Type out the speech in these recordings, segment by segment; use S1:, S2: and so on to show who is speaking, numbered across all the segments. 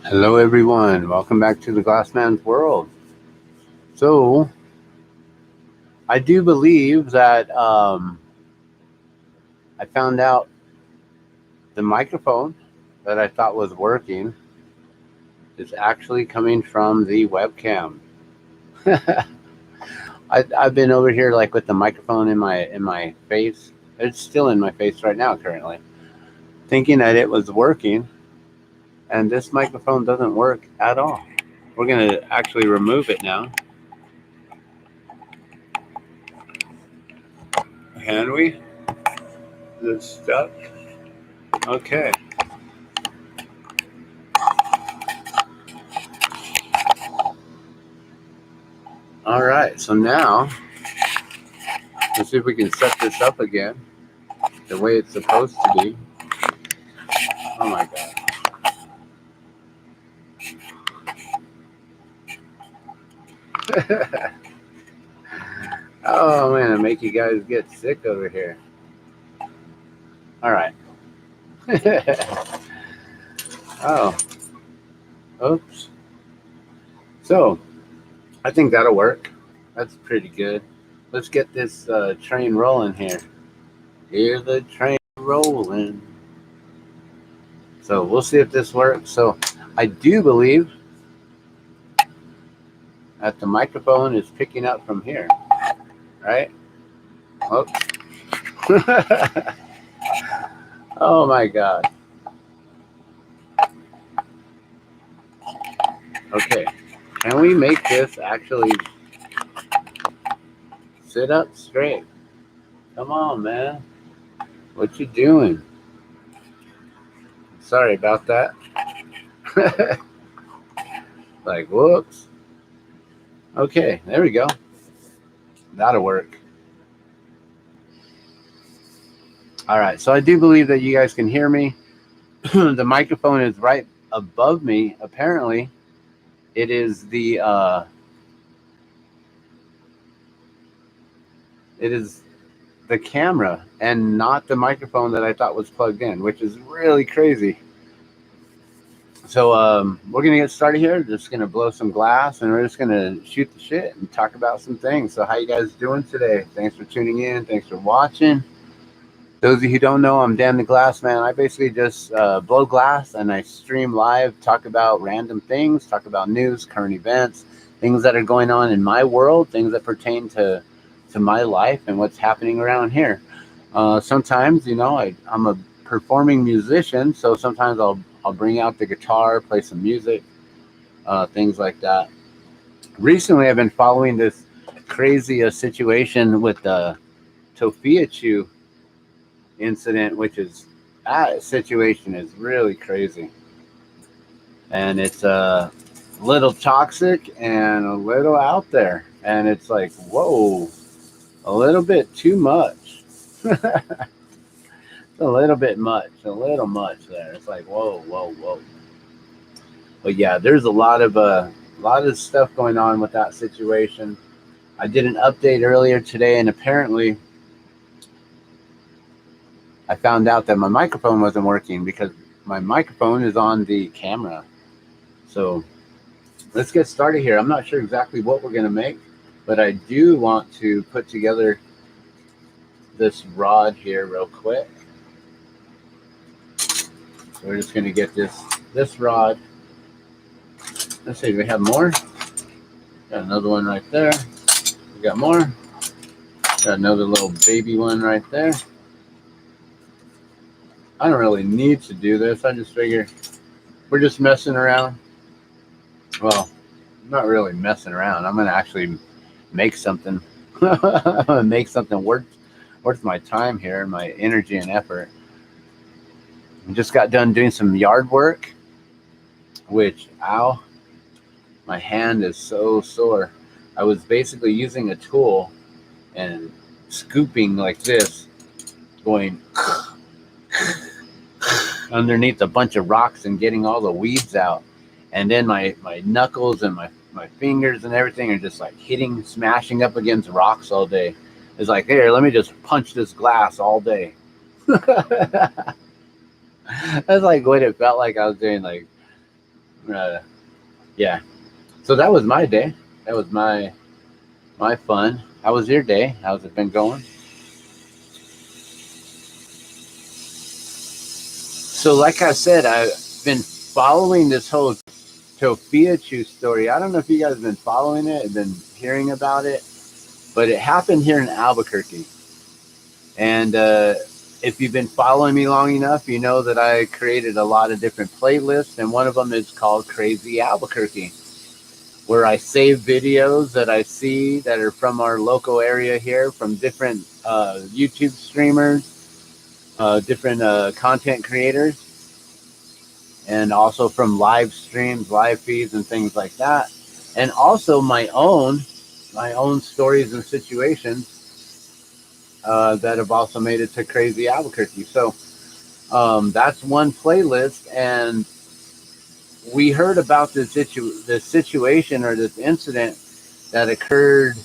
S1: Hello everyone, welcome back to the Glassman's world. So, I do believe that I found out the microphone that I thought was working is actually coming from the webcam. I've been over here like with the microphone in my face. It's still in my face right now currently, thinking that it was working, and this microphone doesn't work at all. We're going to actually remove it now. Can we? Is it stuck? Okay. All right. So now let's see if we can set this up again the way it's supposed to be. Oh my God. Oh man, I make you guys get sick over here. All right. Oh, oops. So I think that'll work. That's pretty good. Let's get this train rolling here. Hear the train rolling. So we'll see if this works. So I do believe that the microphone is picking up from here, right? Oops. Oh my God. Okay. Can we make this actually sit up straight? Come on, man. What you doing? Sorry about that. Like, whoops. Okay, there we go. That'll work. All right, so I do believe that you guys can hear me. The microphone is right above me. Apparently, it is the camera and not the microphone that I thought was plugged in, which is really crazy. So we're gonna get started here. Just gonna blow some glass, and we're just gonna shoot the shit and talk about some things. So how you guys doing today? Thanks for tuning in. Thanks for watching. Those of you who don't know, I'm Dan the Glass Man. I basically just blow glass and I stream live, talk about random things, talk about news, current events, things that are going on in my world, things that pertain to my life and what's happening around here. Sometimes, I'm a performing musician, so sometimes I'll bring out the guitar, play some music, things like that. Recently, I've been following this crazy situation with the Tofia Chew incident, which is that situation is really crazy, and it's a little toxic and a little out there, and it's like, whoa, a little bit too much. A little bit much, a little much there. It's like, whoa, whoa, whoa. But yeah, there's a lot of stuff going on with that situation. I did an update earlier today, and apparently I found out that my microphone wasn't working because my microphone is on the camera. So let's get started here. I'm not sure exactly what we're going to make, but I do want to put together this rod here real quick. So we're just going to get this rod. Let's see, do we have more? Got another one right there. We got more. Got another little baby one right there. I don't really need to do this. I just figure we're just messing around. Well, I'm not really messing around. I'm going to actually make something. I'm going to make something worth my time here, my energy and effort. I just got done doing some yard work, which, ow, my hand is so sore. I was basically using a tool and scooping like this, going underneath a bunch of rocks and getting all the weeds out. And then my knuckles and my fingers and everything are just like smashing up against rocks all day. It's like, here, let me just punch this glass all day. That's like what it felt like I was doing, like Yeah. So that was my day. That was my fun. How was your day? How's it been going? So, like I said, I've been following this whole Tofiachu story. I don't know if you guys have been following it, have been hearing about it, but it happened here in Albuquerque. And if you've been following me long enough, you know that I created a lot of different playlists, and one of them is called Crazy Albuquerque, where I save videos that I see that are from our local area here, from different YouTube streamers, different content creators, and also from live streams, live feeds, and things like that. And also my own stories and situations that have also made it to Crazy Albuquerque. So that's one playlist, and we heard about this situation or this incident that occurred.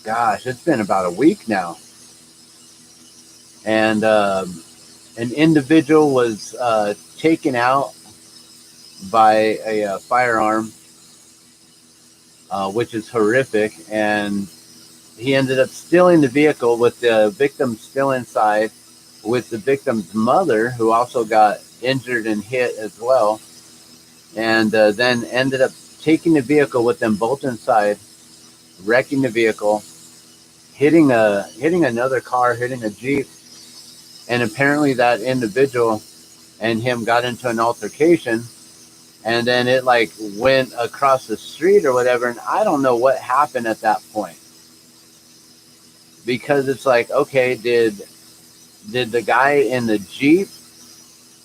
S1: Gosh, it's been about a week now, and an individual was taken out by a firearm, which is horrific, and he ended up stealing the vehicle with the victim still inside, with the victim's mother, who also got injured and hit as well, and then ended up taking the vehicle with them both inside, wrecking the vehicle, hitting another car, hitting a Jeep, and apparently that individual and him got into an altercation, and then it like went across the street or whatever, and I don't know what happened at that point, because it's like, okay, did the guy in the Jeep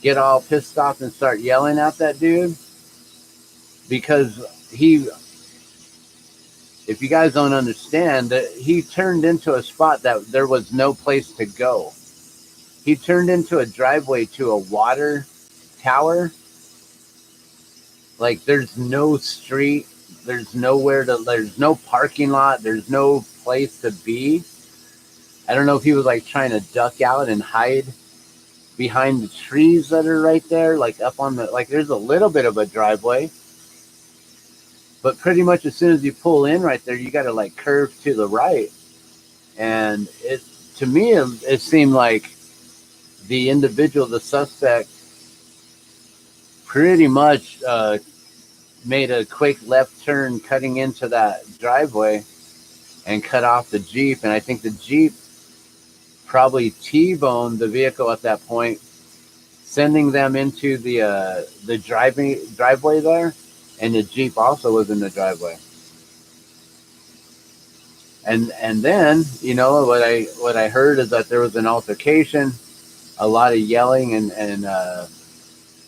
S1: get all pissed off and start yelling at that dude? Because he, if you guys don't understand, that he turned into a spot that there was no place to go. He turned into a driveway to a water tower. Like, there's no street, there's no parking lot, there's no place to be. I don't know if he was like trying to duck out and hide behind the trees that are right there, like up on the, like there's a little bit of a driveway, but pretty much as soon as you pull in right there, you got to like curve to the right. And it, to me, it seemed like the individual, the suspect, pretty much made a quick left turn cutting into that driveway and cut off the Jeep. And I think the Jeep probably T-boned the vehicle at that point, sending them into the driveway there, and the Jeep also was in the driveway. And then, you know, what I heard is that there was an altercation, a lot of yelling and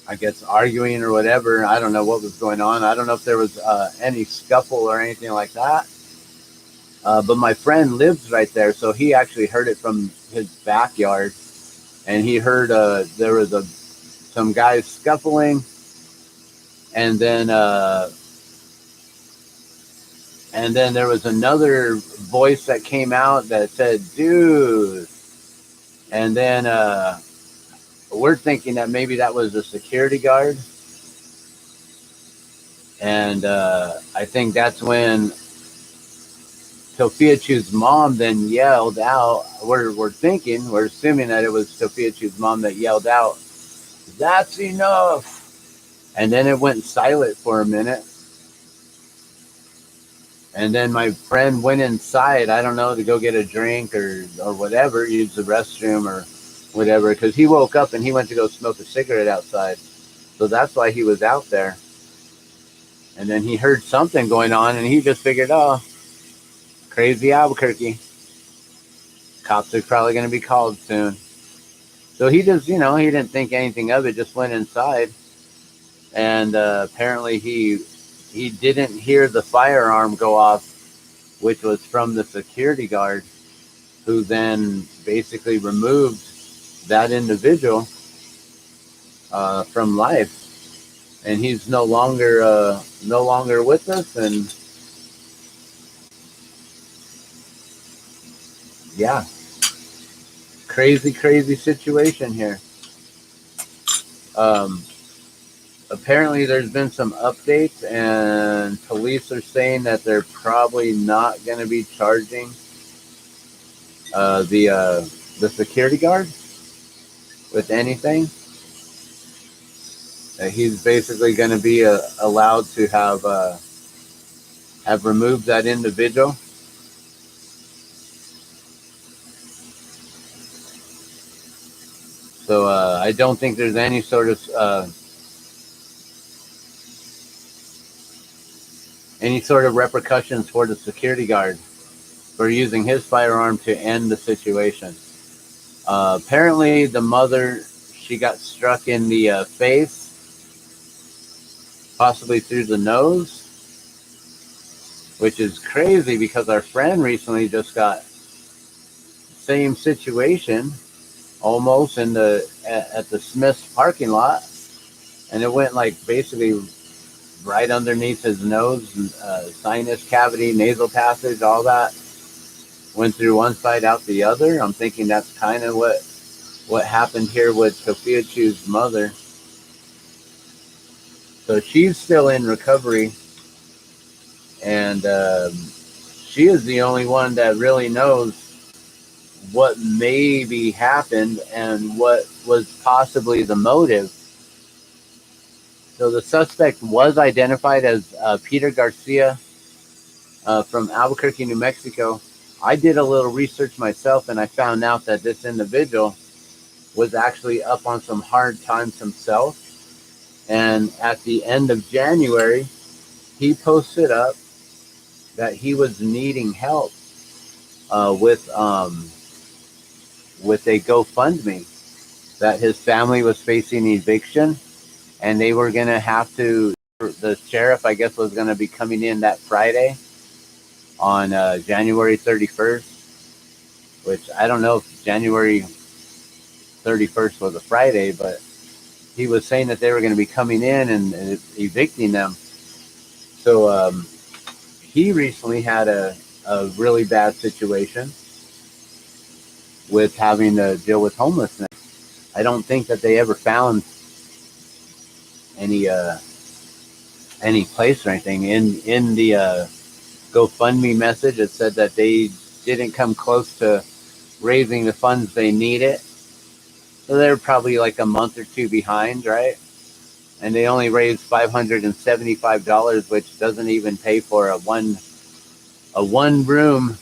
S1: I guess arguing or whatever. I don't know what was going on. I don't know if there was any scuffle or anything like that. But my friend lives right there, so he actually heard it from his backyard, and he heard there was some guys scuffling, and then there was another voice that came out that said, "Dude," and then we're thinking that maybe that was a security guard, and I think that's when Tofiachu's mom then yelled out. We're assuming that it was Tofiachu's mom that yelled out, "That's enough!" And then it went silent for a minute. And then my friend went inside, I don't know, to go get a drink or whatever, use the restroom or whatever, because he woke up and he went to go smoke a cigarette outside. So that's why he was out there. And then he heard something going on, and he just figured, oh, Crazy Albuquerque. Cops are probably going to be called soon. So he just, you know, he didn't think anything of it, just went inside. And apparently he didn't hear the firearm go off, which was from the security guard, who then basically removed that individual from life. And he's no longer with us. And yeah, crazy situation here. apparently there's been some updates, and police are saying that they're probably not going to be charging uh, the uh, the security guard with anything. He's basically going to be allowed to have removed that individual. So I don't think there's any sort of repercussions for the security guard for using his firearm to end the situation. Apparently, the mother, she got struck in the face, possibly through the nose, which is crazy because our friend recently just got same situation, almost at the Smith's parking lot, and it went like basically right underneath his nose, sinus cavity, nasal passage, all that went through one side out the other. I'm thinking that's kind of what happened here with Sophia Chu's mother. So she's still in recovery, and she is the only one that really knows what maybe happened and what was possibly the motive. So the suspect was identified as Peter Garcia from Albuquerque, New Mexico. I did a little research myself, and I found out that this individual was actually up on some hard times himself. And at the end of January, he posted up that he was needing help with a GoFundMe, that his family was facing eviction, and they were going to have to, the sheriff, I guess, was going to be coming in that Friday on January 31st, which I don't know if January 31st was a Friday, but he was saying that they were going to be coming in and evicting them. So he recently had a really bad situation with having to deal with homelessness. I don't think that they ever found any place or anything in the GoFundMe message. It said that they didn't come close to raising the funds they needed, so they're probably like a month or two behind, right? And they only raised $575, which doesn't even pay for a one room,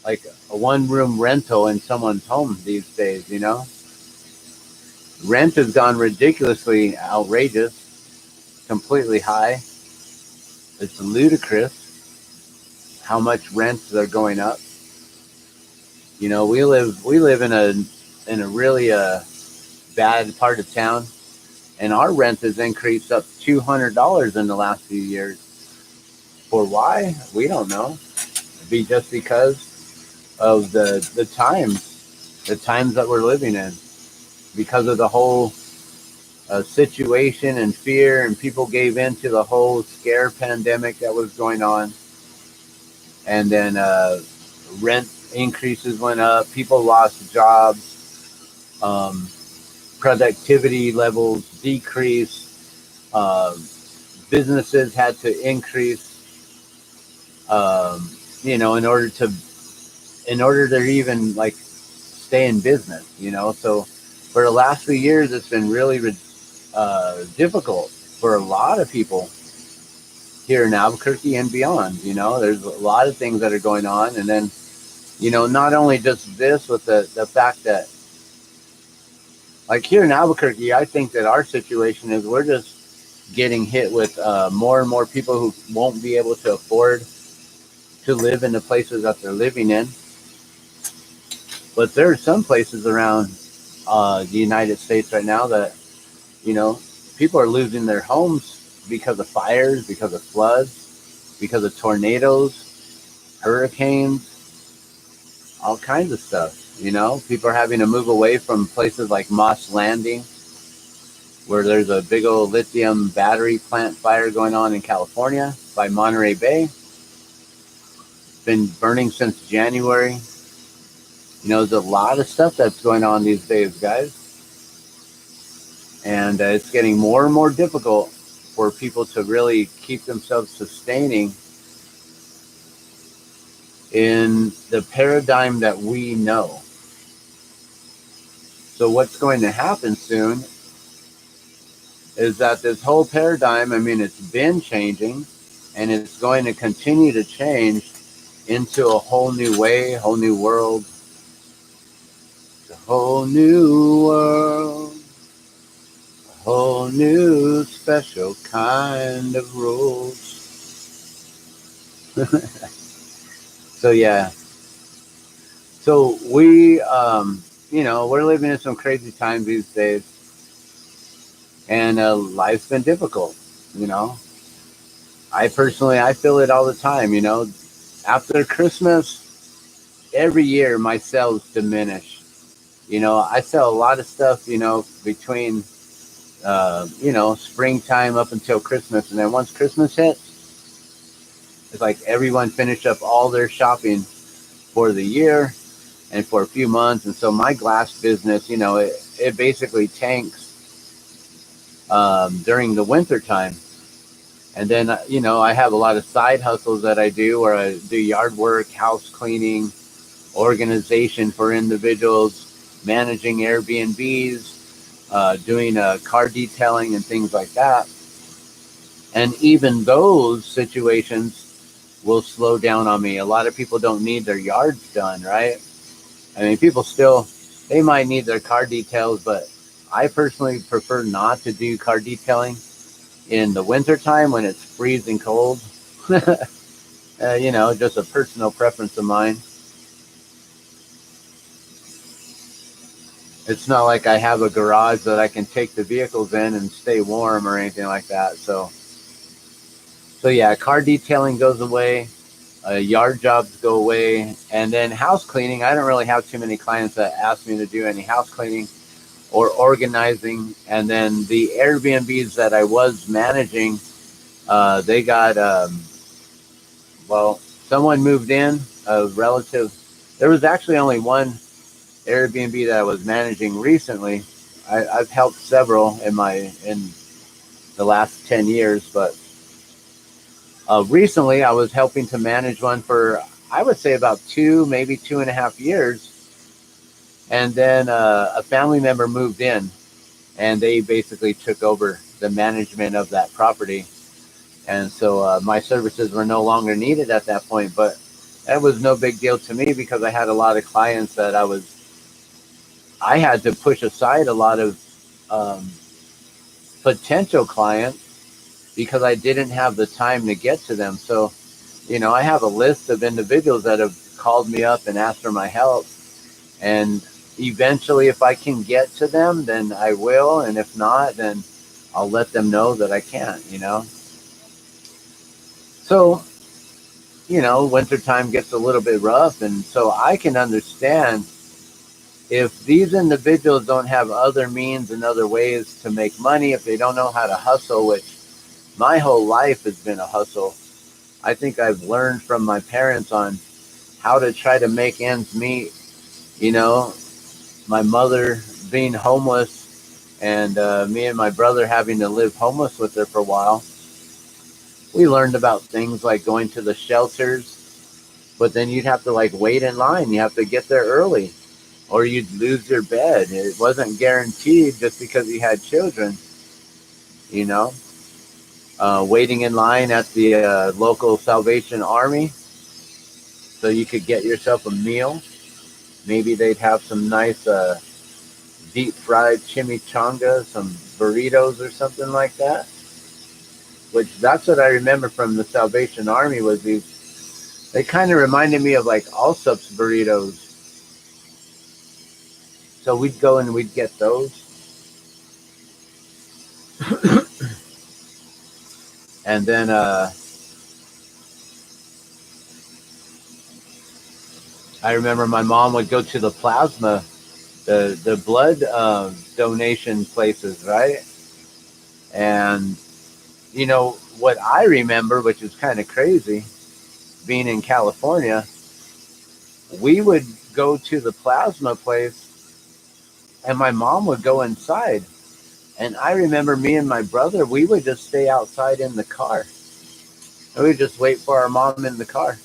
S1: like a one room rental in someone's home these days. Rent has gone ridiculously outrageous, completely high. It's ludicrous how much rents are going up. We live in a really bad part of town, and our rent has increased up $200 in the last few years. For why? We don't know. It'd be just because of the times that we're living in, because of the whole situation and fear, and people gave in to the whole scare pandemic that was going on, and then rent increases went up, people lost jobs, productivity levels decreased, businesses had to increase, in order to even like stay in business. So for the last few years, it's been really difficult for a lot of people here in Albuquerque and beyond. There's a lot of things that are going on, and then not only just this, with the fact that, like, here in Albuquerque, I think that our situation is we're just getting hit with more and more people who won't be able to afford to live in the places that they're living in. But there are some places around the United States right now that, people are losing their homes because of fires, because of floods, because of tornadoes, hurricanes, all kinds of stuff. People are having to move away from places like Moss Landing, where there's a big old lithium battery plant fire going on in California by Monterey Bay. It's been burning since January. There's a lot of stuff that's going on these days, guys. And it's getting more and more difficult for people to really keep themselves sustaining in the paradigm that we know. So what's going to happen soon is that this whole paradigm, I mean, it's been changing, and it's going to continue to change into a whole new way, whole new world, a whole new world, a whole new special kind of rules. So yeah, so we, we're living in some crazy times these days, and life's been difficult. You know, I personally, I feel it all the time. You know, after Christmas, every year my sales diminish. You know, I sell a lot of stuff, between, springtime up until Christmas. And then once Christmas hits, it's like everyone finished up all their shopping for the year and for a few months. And so my glass business, it basically tanks during the winter time. And then, I have a lot of side hustles that I do, where I do yard work, house cleaning, organization for individuals, managing Airbnbs, doing car detailing and things like that. And even those situations will slow down on me. A lot of people don't need their yards done, right? I mean, people still, they might need their car details, but I personally prefer not to do car detailing in the wintertime when it's freezing cold. Just a personal preference of mine. It's not like I have a garage that I can take the vehicles in and stay warm or anything like that. So yeah, car detailing goes away, yard jobs go away, and then house cleaning. I don't really have too many clients that ask me to do any house cleaning or organizing. And then the Airbnbs that I was managing, they got, someone moved in, a relative. There was actually only one Airbnb that I was managing recently. I've helped several in the last 10 years, but recently I was helping to manage one for, I would say, about maybe 2.5 years. And then a family member moved in, and they basically took over the management of that property. And so my services were no longer needed at that point, but that was no big deal to me because I had a lot of clients that I had to push aside, a lot of um, potential clients, because I didn't have the time to get to them. So, I have a list of individuals that have called me up and asked for my help. And eventually, if I can get to them, then I will. And if not, then I'll let them know that I can't. So, wintertime gets a little bit rough. And so I can understand if these individuals don't have other means and other ways to make money, if they don't know how to hustle, which my whole life has been a hustle. I think I've learned from my parents on how to try to make ends meet. My mother being homeless, and me and my brother having to live homeless with her for a while. We learned about things like going to the shelters, but then you'd have to wait in line. You have to get there early, or you'd lose your bed. It wasn't guaranteed just because you had children, you know. Waiting in line at the local Salvation Army so you could get yourself a meal. Maybe they'd have some nice deep fried chimichanga, some burritos or something like that. Which that's what I remember from the Salvation Army was these. They kind of reminded me of Allsup's burritos. So we'd go and we'd get those. And then I remember my mom would go to the plasma, the blood donation places, right? And what I remember, which is kind of crazy, being in California, we would go to the plasma place, and my mom would go inside, And I remember me and my brother, we would just stay outside in the car. And we'd just wait for our mom in the car.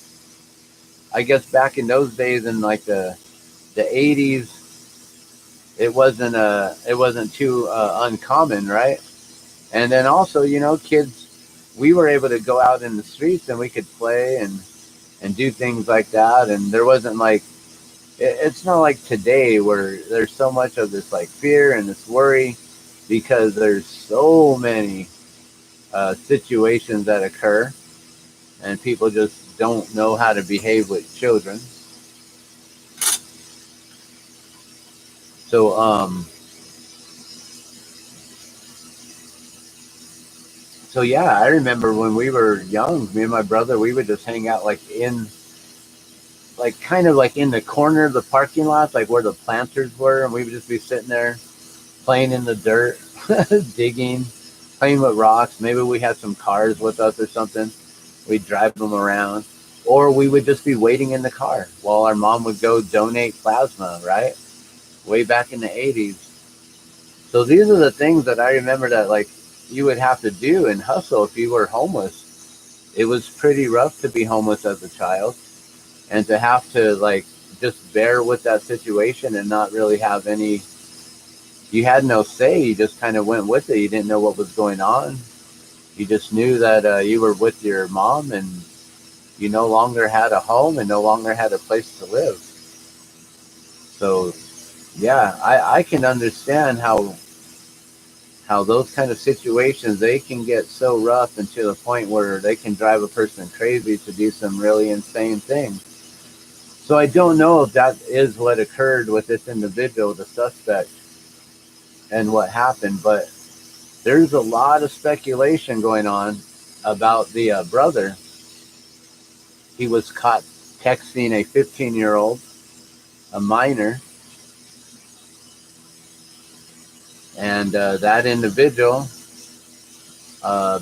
S1: I guess back in those days, in like the 80s, it wasn't too uncommon, right? And then also, you know, kids, we were able to go out in the streets and we could play and do things like that. And there wasn't like, it's not like today where there's so much of this like fear and this worry because there's so many situations that occur and people just don't know how to behave with children. So, so yeah, I remember when we were young, me and my brother, we would just hang out like in, like kind of like in the corner of the parking lot, like where the planters were, and we would just be sitting there playing in the dirt, digging, playing with rocks. Maybe we had some cars with us or something. We'd drive them around, or we would just be waiting in the car while our mom would go donate plasma, right? Way back in the 80s. So these are the things that I remember that like you would have to do and hustle if you were homeless. It was pretty rough to be homeless as a child and to have to like just bear with that situation and not really have any, you had no say. You just kind of went with it. You didn't know what was going on. You just knew that you were with your mom and you no longer had a home and no longer had a place to live. So yeah, I can understand how those kind of situations, they can get so rough and to the point where they can drive a person crazy to do some really insane things. So I don't know if that is what occurred with this individual, the suspect, and what happened, but there's a lot of speculation going on about the brother. He was caught texting a 15-year-old, a minor, and that individual uh,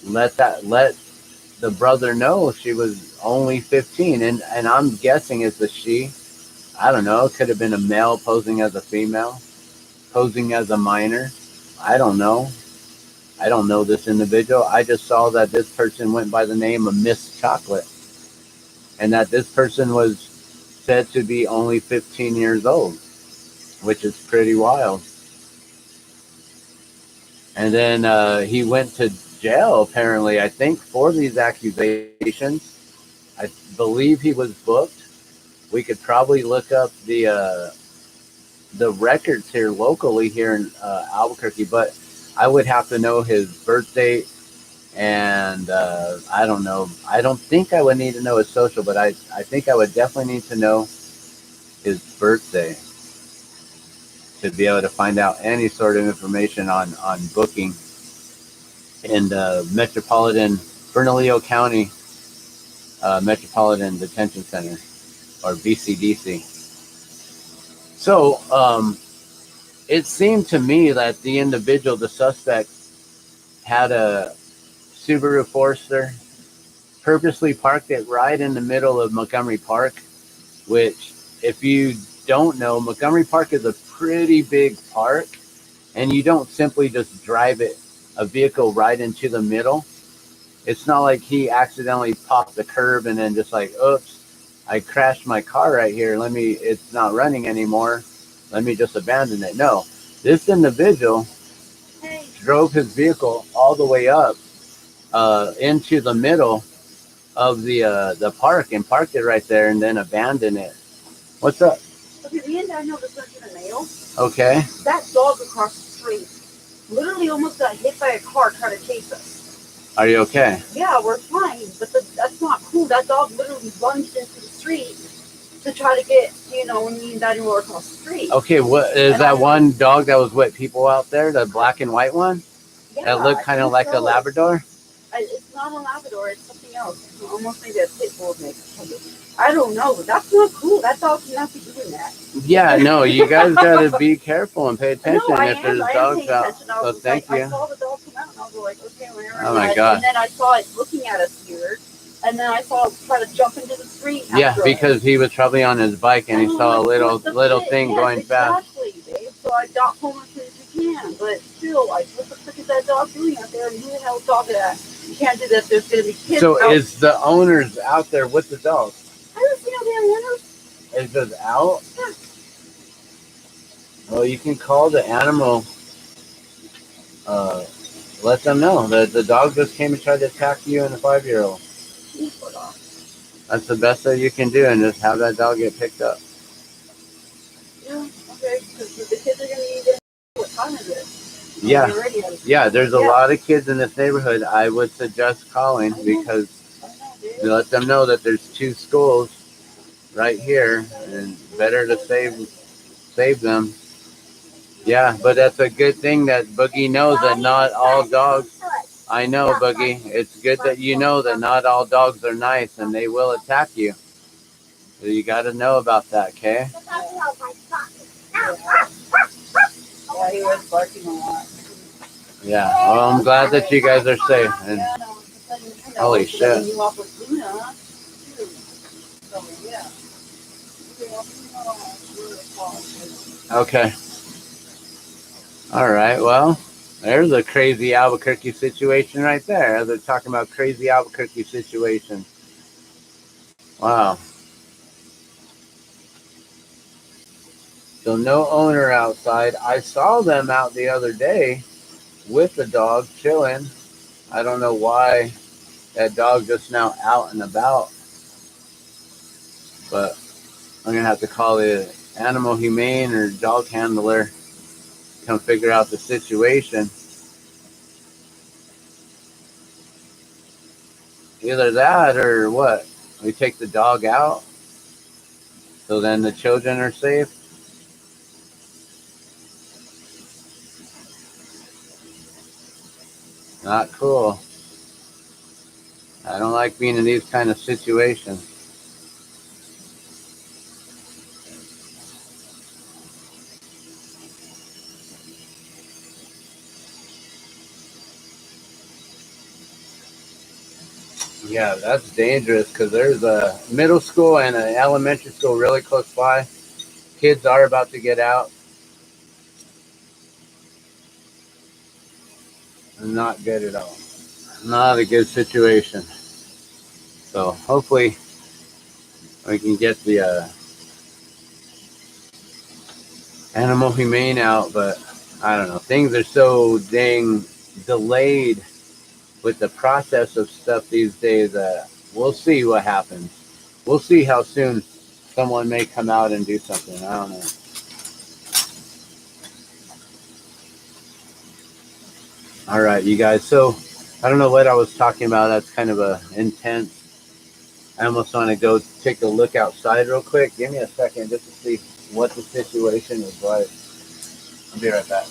S1: let the brother know she was only 15, and I'm guessing it's a she. I don't know. It could have been a male posing as a female, posing as a minor. I don't know. I don't know this individual. I just saw that this person went by the name of Miss Chocolate, and that this person was said to be only 15 years old, which is pretty wild. And then he went to jail, apparently, I think, for these accusations. I believe he was booked. We could probably look up the records here locally here in Albuquerque, but I would have to know his birth date, and I don't know. I don't think I would need to know his social, but I think I would definitely need to know his birthday to be able to find out any sort of information on booking in the Metropolitan Bernalillo County Metropolitan Detention Center, or BCDC. So it seemed to me that the individual, the suspect, had a Subaru Forester, purposely parked it right in the middle of Montgomery Park, which, if you don't know, Montgomery Park is a pretty big park, and you don't simply just drive a vehicle right into the middle. It's not like he accidentally popped the curb and then just like, oops, I crashed my car right here. It's not running anymore. Let me just abandon it. No, this individual drove his vehicle all the way up into the middle of the park and parked it right there and then abandoned it. What's up?
S2: Okay, me and Daniel just went to the mail.
S1: Okay.
S2: That dog across the street literally almost got hit by a car trying to chase us.
S1: Are you okay?
S2: Yeah, we're fine, but that's not cool. That dog literally lunged into the street to try to get, when me and Daniel were across the street.
S1: Okay, what is that one dog that was with people out there, the black and white one?
S2: Yeah,
S1: that looked kind of like a Labrador?
S2: It's not a Labrador, it's something else. It's almost maybe a pit bull, maybe. I don't know, but that's not cool. That dog cannot be doing that.
S1: Yeah, no, you guys gotta be careful and pay attention if there's dogs out. So thank you.
S2: I saw the dog come out and I was like, okay, whatever.
S1: Oh my God.
S2: And then I saw it looking at us here. And then I saw him try to jump into the street.
S1: Yeah, because he was probably on his bike and he saw a little thing going fast.
S2: Exactly, babe. So I got home as soon as we can, but still, like, what the frick is that dog doing out there? And who the hell dog is that? You can't do that. There's gonna be kids.
S1: So
S2: out.
S1: is the owners out there with the dog?
S2: I don't see no damn owners.
S1: Is it out?
S2: Yeah.
S1: Well, you can call the animal. Let them know that the dog just came and tried to attack you and a 5-year-old. That's the best that you can do, and just have that dog get picked up.
S2: Yeah, okay, because the kids are going to need it. What time is it?
S1: Yeah, there's a lot of kids in this neighborhood. I would suggest calling because you let them know that there's 2 schools right here, and better to save them. Yeah, but that's a good thing that Boogie knows that not all dogs. I know, Boogie. It's good that you know that not all dogs are nice and they will attack you. So you got to know about that, okay?
S2: Yeah, he was barking a lot.
S1: Yeah, well, I'm glad that you guys are safe. And holy shit. Okay. All right, well, there's a crazy Albuquerque situation right there. They're talking about crazy Albuquerque situation. Wow. So no owner outside. I saw them out the other day with the dog chilling. I don't know why that dog just now out and about. But I'm going to have to call the animal humane or dog handler, come figure out the situation. Either that or what? We take the dog out so then the children are safe. Not cool. I don't like being in these kind of situations. Yeah, that's dangerous because there's a middle school and an elementary school really close by. Kids are about to get out. Not good at all. Not a good situation. So hopefully we can get the animal humane out, but I don't know. Things are so dang delayed with the process of stuff these days that we'll see what happens. We'll see how soon someone may come out and do something. I don't know. All right, you guys. So I don't know what I was talking about. That's kind of a intense. I almost want to go take a look outside real quick. Give me a second just to see what the situation is like. I'll be right back.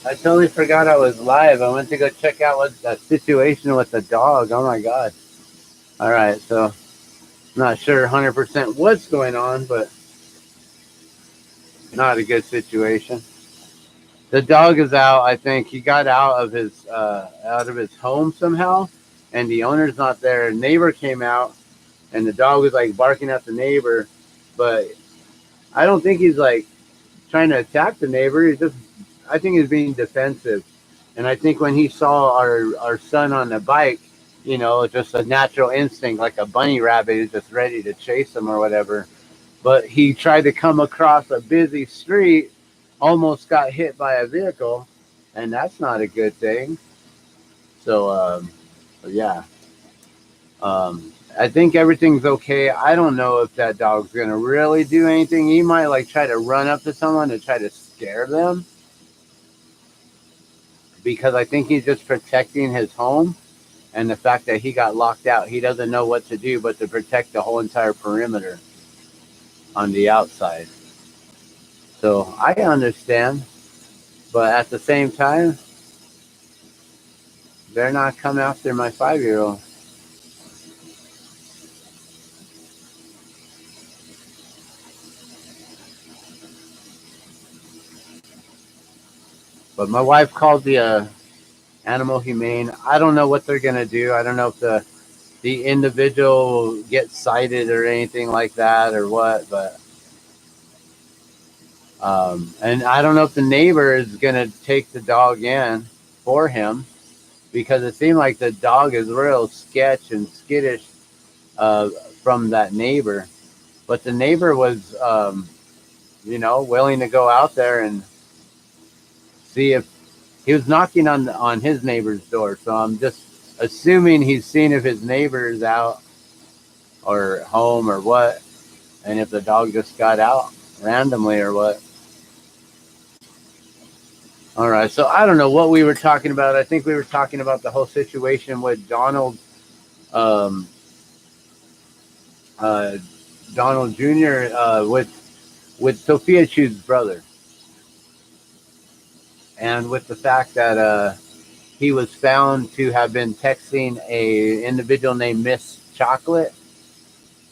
S1: I totally forgot I was live. I went to go check out what that situation with the dog. Oh my god. All right, so not sure 100% what's going on, but not a good situation. The dog is out. I think he got out of his home somehow, and the owner's not there. A neighbor came out, and the dog was like barking at the neighbor, but I don't think he's like trying to attack the neighbor. I think he's being defensive, and I think when he saw our son on the bike, just a natural instinct, like a bunny rabbit, is just ready to chase him or whatever. But he tried to come across a busy street, almost got hit by a vehicle, and that's not a good thing. So, yeah, I think everything's okay. I don't know if that dog's gonna really do anything. He might like try to run up to someone to try to scare them, because I think he's just protecting his home, and the fact that he got locked out, he doesn't know what to do but to protect the whole entire perimeter on the outside. So I understand, but at the same time, they're not coming after my 5-year-old. But my wife called the animal humane. I don't know what they're gonna do. I don't know if the individual gets cited or anything like that or what. But and I don't know if the neighbor is gonna take the dog in for him, because it seemed like the dog is real sketch and skittish uh, from that neighbor. But the neighbor was, willing to go out there and see if he was knocking on his neighbor's door. So I'm just assuming he's seen if his neighbor is out or home or what, and if the dog just got out randomly or what. All right, so I don't know what we were talking about. I think we were talking about the whole situation with um, uh, Donald Jr. With Sophia Chu's brother, and with the fact that he was found to have been texting a individual named Miss Chocolate,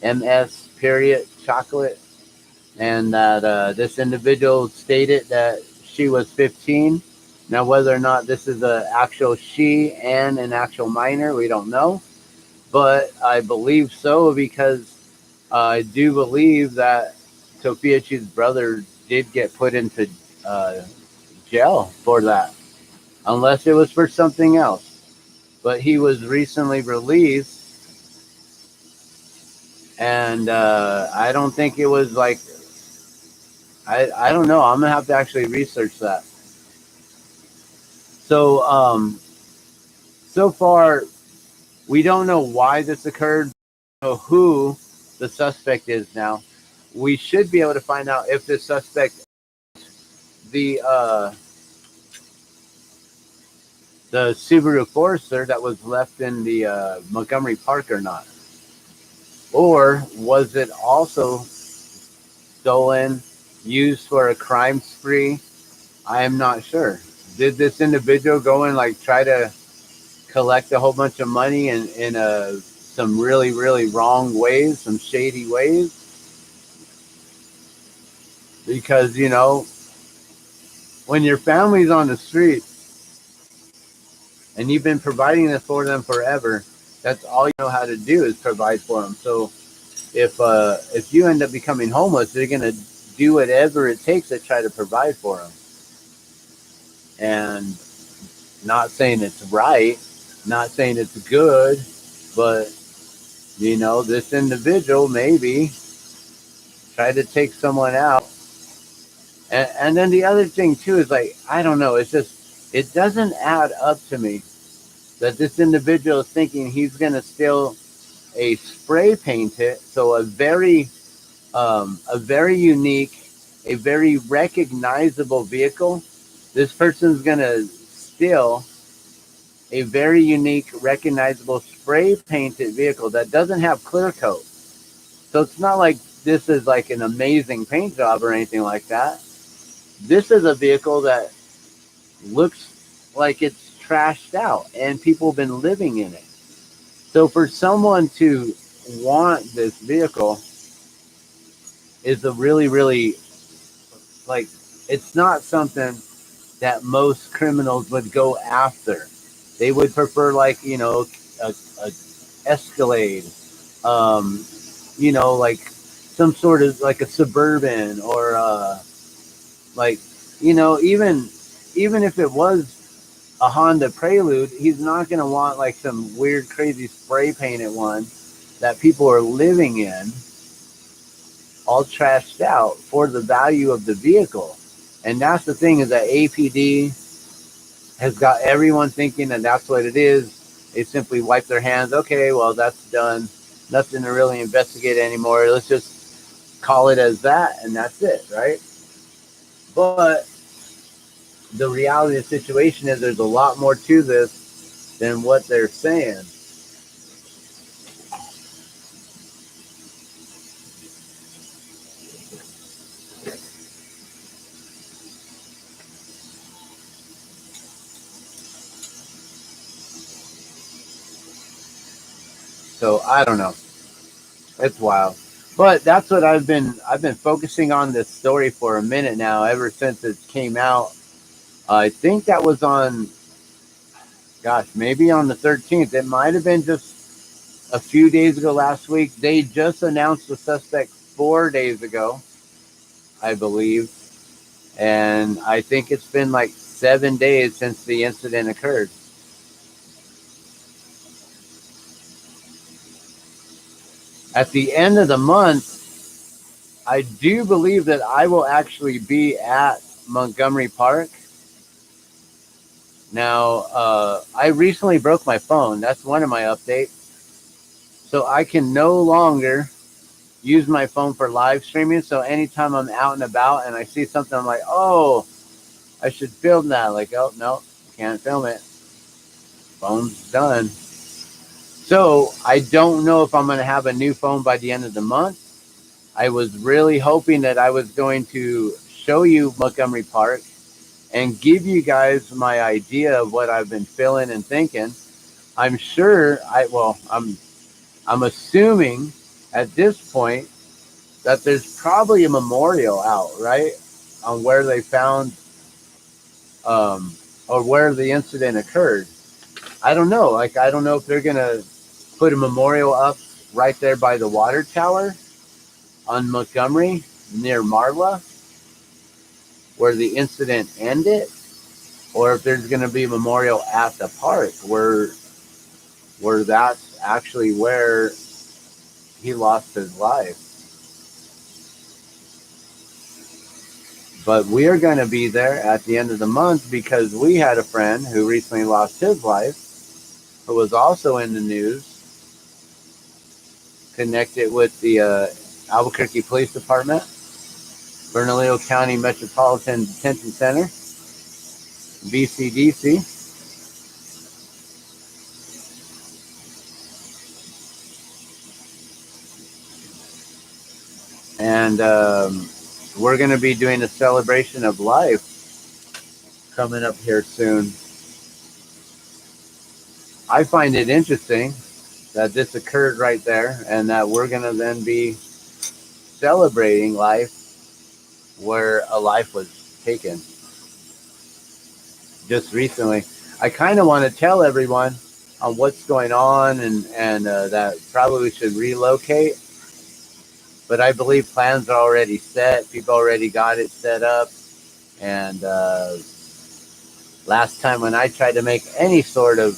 S1: MS period Chocolate, and that this individual stated that she was 15. Now, whether or not this is an actual she and an actual minor, we don't know, but I believe so, because I do believe that Sophia Chu's brother did get put into uh, jail for that, unless it was for something else. But he was recently released, and I don't think it was like, I don't know. I'm gonna have to actually research that. So so far we don't know why this occurred. We don't know who the suspect is now. We should be able to find out if the suspect, the the Subaru Forester that was left in the Montgomery Park, or not, or was it also stolen, used for a crime spree? I am not sure. Did this individual go and like try to collect a whole bunch of money in some really, really wrong ways, some shady ways? Because, when your family's on the street and you've been providing this for them forever, that's all you know how to do is provide for them. So if you end up becoming homeless, they're gonna do whatever it takes to try to provide for them. And not saying it's right, not saying it's good, but this individual maybe tried to take someone out. And then the other thing too is, like, I don't know, it's just, it doesn't add up to me that this individual is thinking he's gonna steal a spray painted, so a very unique, a very recognizable vehicle. This person's gonna steal a very unique, recognizable spray painted vehicle that doesn't have clear coat. So it's not like this is like an amazing paint job or anything like that. This is a vehicle that looks like it's trashed out and people have been living in it. So for someone to want this vehicle is a really, really, like, it's not something that most criminals would go after. They would prefer, like, you know, a Escalade, you know, like some sort of like a Suburban or like, you know, even if it was a Honda Prelude, he's not going to want like some weird, crazy spray painted one that people are living in, all trashed out for the value of the vehicle. And that's the thing, is that APD has got everyone thinking that that's what it is. They simply wipe their hands. Okay, well, that's done. Nothing to really investigate anymore. Let's just call it as that, and that's it, right? But the reality of the situation is there's a lot more to this than what they're saying. So I don't know. It's wild. But that's what I've been focusing on this story for a minute now, ever since it came out. I think that was on, gosh, maybe on the 13th. It might have been just a few days ago last week. They just announced the suspect 4 days ago, I believe. And I think it's been like 7 days since the incident occurred. At the end of the month, I do believe that I will actually be at Montgomery Park. Now, I recently broke my phone. That's one of my updates. So I can no longer use my phone for live streaming. So anytime I'm out and about and I see something, I'm like, oh, I should film that. Like, oh, no, can't film it. Phone's done. So I don't know if I'm going to have a new phone by the end of the month. I was really hoping that I was going to show you Montgomery Park and give you guys my idea of what I've been feeling and thinking. I'm sure I'm assuming at this point that there's probably a memorial out, right, on where they found or where the incident occurred. I don't know. Like, I don't know if they're gonna put a memorial up right there by the water tower on Montgomery near Marla, where the incident ended, or if there's going to be a memorial at the park where that's actually where he lost his life. But we are going to be there at the end of the month because we had a friend who recently lost his life, who was also in the news, connected with the Albuquerque Police Department, Bernalillo County Metropolitan Detention Center, BCDC. And we're going to be doing a celebration of life coming up here soon. I find it interesting that this occurred right there and that we're going to then be celebrating life where a life was taken just recently. I kind of want to tell everyone on what's going on and that probably we should relocate. But I believe plans are already set. People already got it set up. And last time when I tried to make any sort of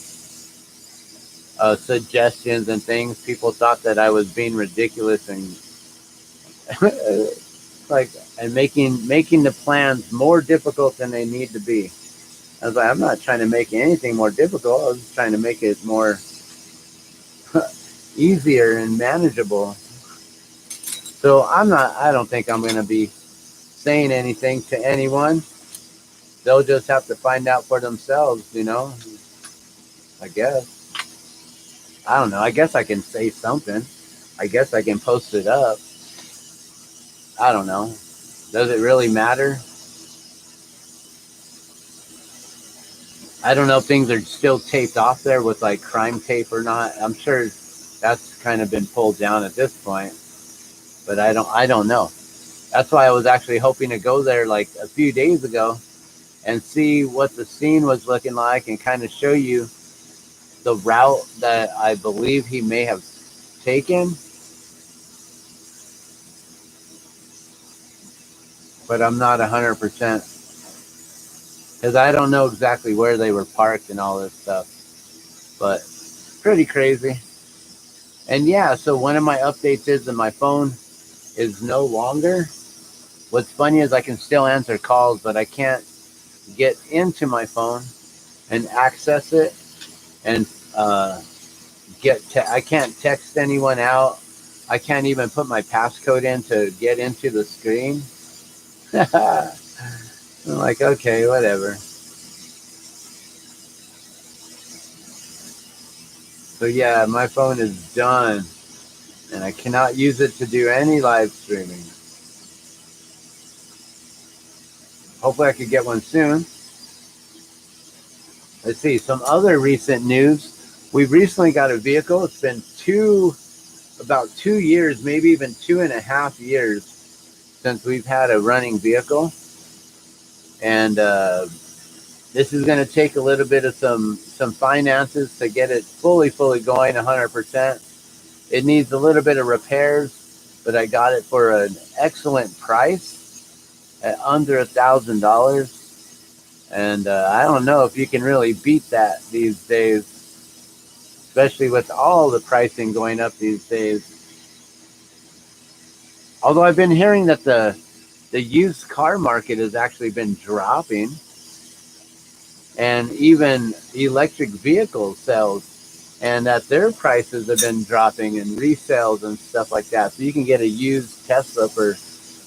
S1: suggestions and things, people thought that I was being ridiculous and like and making the plans more difficult than they need to be. I was like, I'm not trying to make anything more difficult. I was trying to make it more easier and manageable. So I don't think I'm going to be saying anything to anyone. They'll just have to find out for themselves, you know, I guess. I don't know. I guess I can say something. I guess I can post it up. I don't know. Does it really matter? I don't know if things are still taped off there with like crime tape or not. I'm sure that's kind of been pulled down at this point, but I don't know. That's why I was actually hoping to go there like a few days ago and see what the scene was looking like and kind of show you the route that I believe he may have taken, but I'm not 100% because I don't know exactly where they were parked and all this stuff, but pretty crazy. And yeah, so one of my updates is that my phone is no longer. What's funny is I can still answer calls, but I can't get into my phone and access it and I can't text anyone out. I can't even put my passcode in to get into the screen. I'm like, okay, whatever. So yeah, my phone is done and I cannot use it to do any live streaming. Hopefully I could get one soon. Let's see, some other recent news. We recently got a vehicle. It's been about 2 years, maybe even 2.5 years since we've had a running vehicle. And this is going to take a little bit of some finances to get it fully going 100%. It needs a little bit of repairs, but I got it for an excellent price at under $1,000. And I don't know if you can really beat that these days, especially with all the pricing going up these days. Although I've been hearing that the used car market has actually been dropping, and even electric vehicle sales, and that their prices have been dropping and resales and stuff like that. So you can get a used Tesla for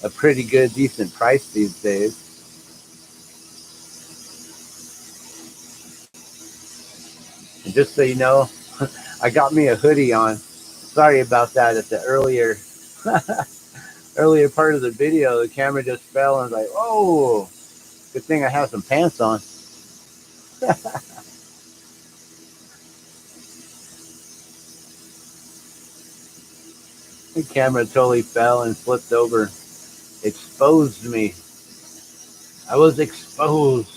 S1: a pretty good, decent price these days. And just so you know, I got me a hoodie on. Sorry about that at the earlier part of the video. The camera just fell and I was like, oh, good thing I have some pants on. The camera totally fell and flipped over. Exposed me. I was exposed.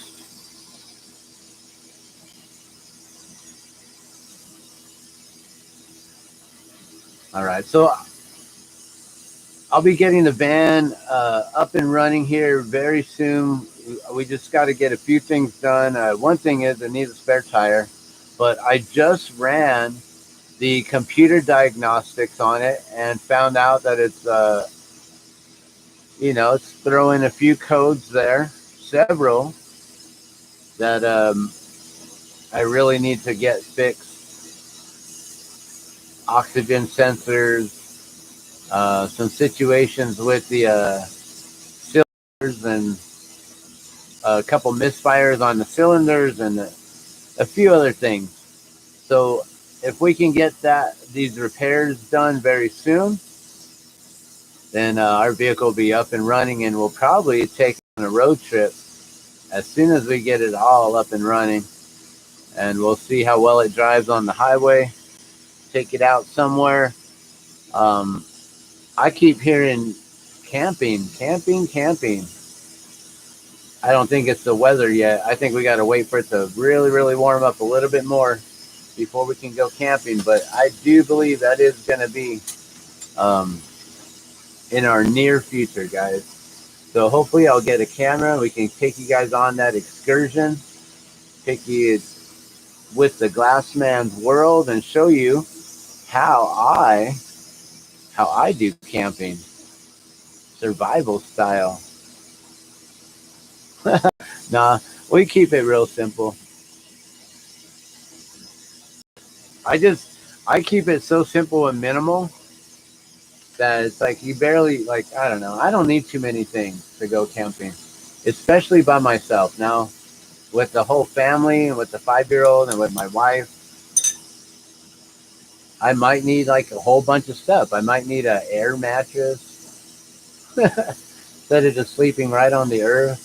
S1: All right, so I'll be getting the van up and running here very soon. We just got to get a few things done. One thing is it needs a spare tire, but I just ran the computer diagnostics on it and found out that it's, it's throwing a few codes there, several, that I really need to get fixed. Oxygen sensors, some situations with the cylinders and a couple misfires on the cylinders and a few other things. So if we can get these repairs done very soon, then our vehicle will be up and running, and we'll probably take on a road trip as soon as we get it all up and running. And we'll see how well it drives on the highway. Take it out somewhere. I keep hearing camping. I don't think it's the weather yet. I think we got to wait for it to really, really warm up a little bit more before we can go camping. But I do believe that is going to be in our near future, guys. So hopefully I'll get a camera. We can take you guys on that excursion. Take you with the Glassman's world and show you how I do camping, survival style. Nah, we keep it real simple. I keep it so simple and minimal that it's like you barely, like, I don't know. I don't need too many things to go camping, especially by myself. Now, with the whole family and with the 5-year-old and with my wife, I might need like a whole bunch of stuff. I might need an air mattress. Instead of just sleeping right on the earth.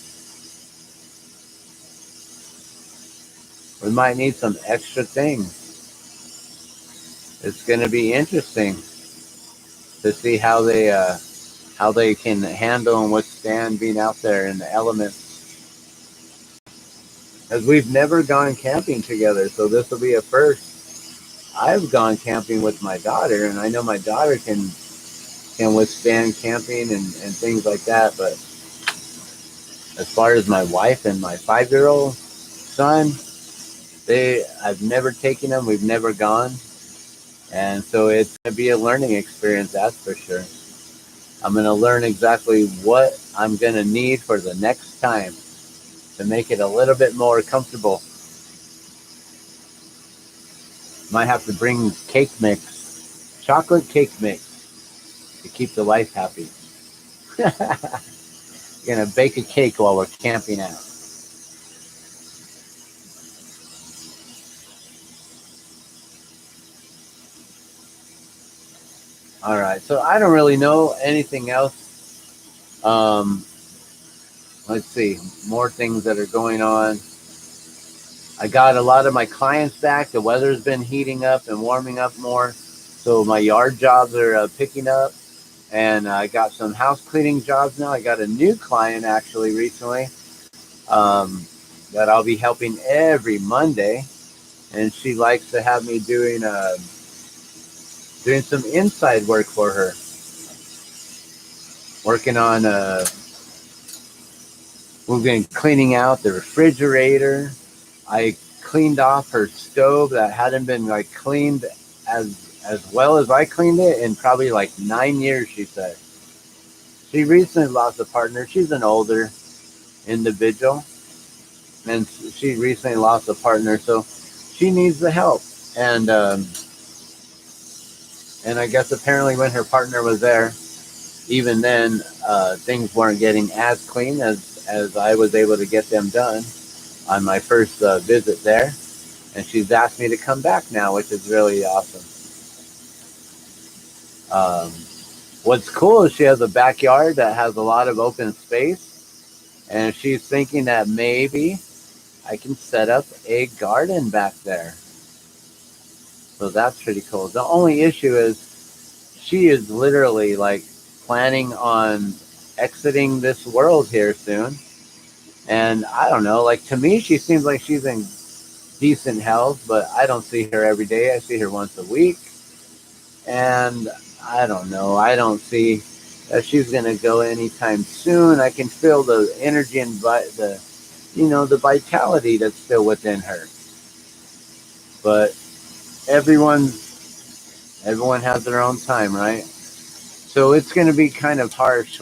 S1: We might need some extra things. It's going to be interesting to see how they can handle and withstand being out there in the elements. As we've never gone camping together, so this will be a first. I've gone camping with my daughter, and I know my daughter can withstand camping and things like that. But as far as my wife and my 5-year-old son, I've never taken them. We've never gone, and so it's going to be a learning experience. That's for sure. I'm going to learn exactly what I'm going to need for the next time to make it a little bit more comfortable. Might have to bring cake mix, chocolate cake mix, to keep the wife happy. Gonna bake a cake while we're camping out. All right, so I don't really know anything else. Let's see, more things that are going on. I got a lot of my clients back. The weather's been heating up and warming up more, so my yard jobs are picking up. And I got some house cleaning jobs now. I got a new client actually recently that I'll be helping every Monday, and she likes to have me doing some inside work for her. Working on we've been cleaning out the refrigerator. I cleaned off her stove that hadn't been like cleaned as well as I cleaned it in probably like 9 years, she said. She recently lost a partner. She's an older individual, and she recently lost a partner, so she needs the help. And I guess apparently when her partner was there, even then, things weren't getting as clean as I was able to get them done on my first visit there. And she's asked me to come back now, which is really awesome. What's cool is she has a backyard that has a lot of open space, and she's thinking that maybe I can set up a garden back there. So that's pretty cool. The only issue is she is literally like planning on exiting this world here soon. And I don't know, like to me, she seems like she's in decent health, but I don't see her every day. I see her once a week. And I don't know. I don't see that she's going to go anytime soon. I can feel the energy and the vitality that's still within her. But everyone has their own time, right? So it's going to be kind of harsh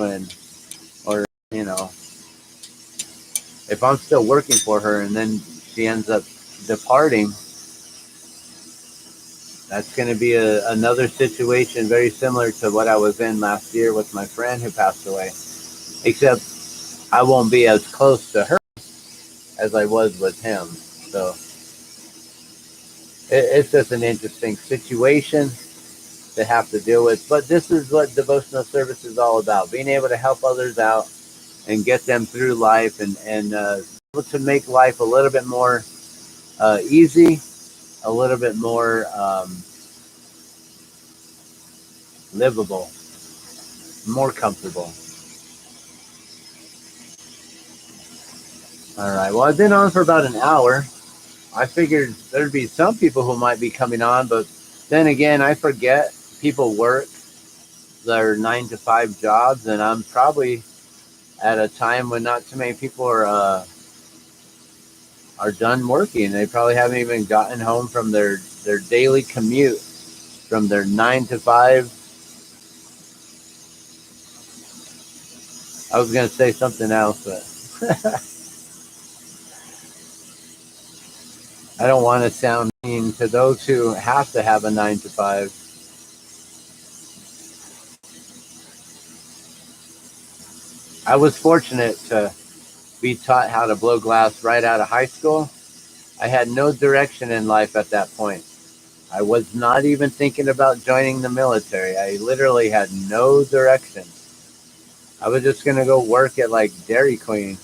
S1: if I'm still working for her and then she ends up departing, that's going to be another situation very similar to what I was in last year with my friend who passed away. Except I won't be as close to her as I was with him. So it's just an interesting situation to have to deal with. But this is what devotional service is all about, being able to help others out and get them through life and able to make life a little bit more easy, a little bit more livable, more comfortable. All right, well, I've been on for about an hour. I figured there'd be some people who might be coming on, but then again, I forget people work their 9-to-5 jobs, and I'm probably at a time when not too many people are done working. They probably haven't even gotten home from their daily commute from their 9-to-5. I was going to say something else, but I don't want to sound mean to those who have to have a 9-to-5. I was fortunate to be taught how to blow glass right out of high school. I had no direction in life at that point. I was not even thinking about joining the military. I literally had no direction. I was just gonna go work at like Dairy Queen.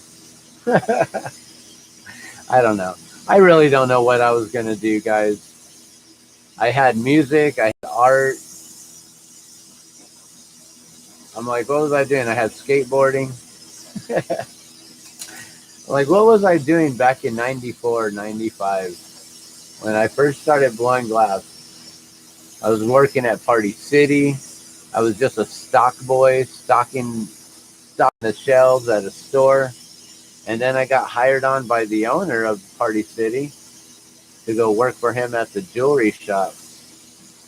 S1: I don't know. I really don't know what I was gonna do, guys. I had music, I had art. I'm like, what was I doing? I had skateboarding. Like, what was I doing back in 94, 95 when I first started blowing glass? I was working at Party City. I was just a stock boy, stocking the shelves at a store. And then I got hired on by the owner of Party City to go work for him at the jewelry shop.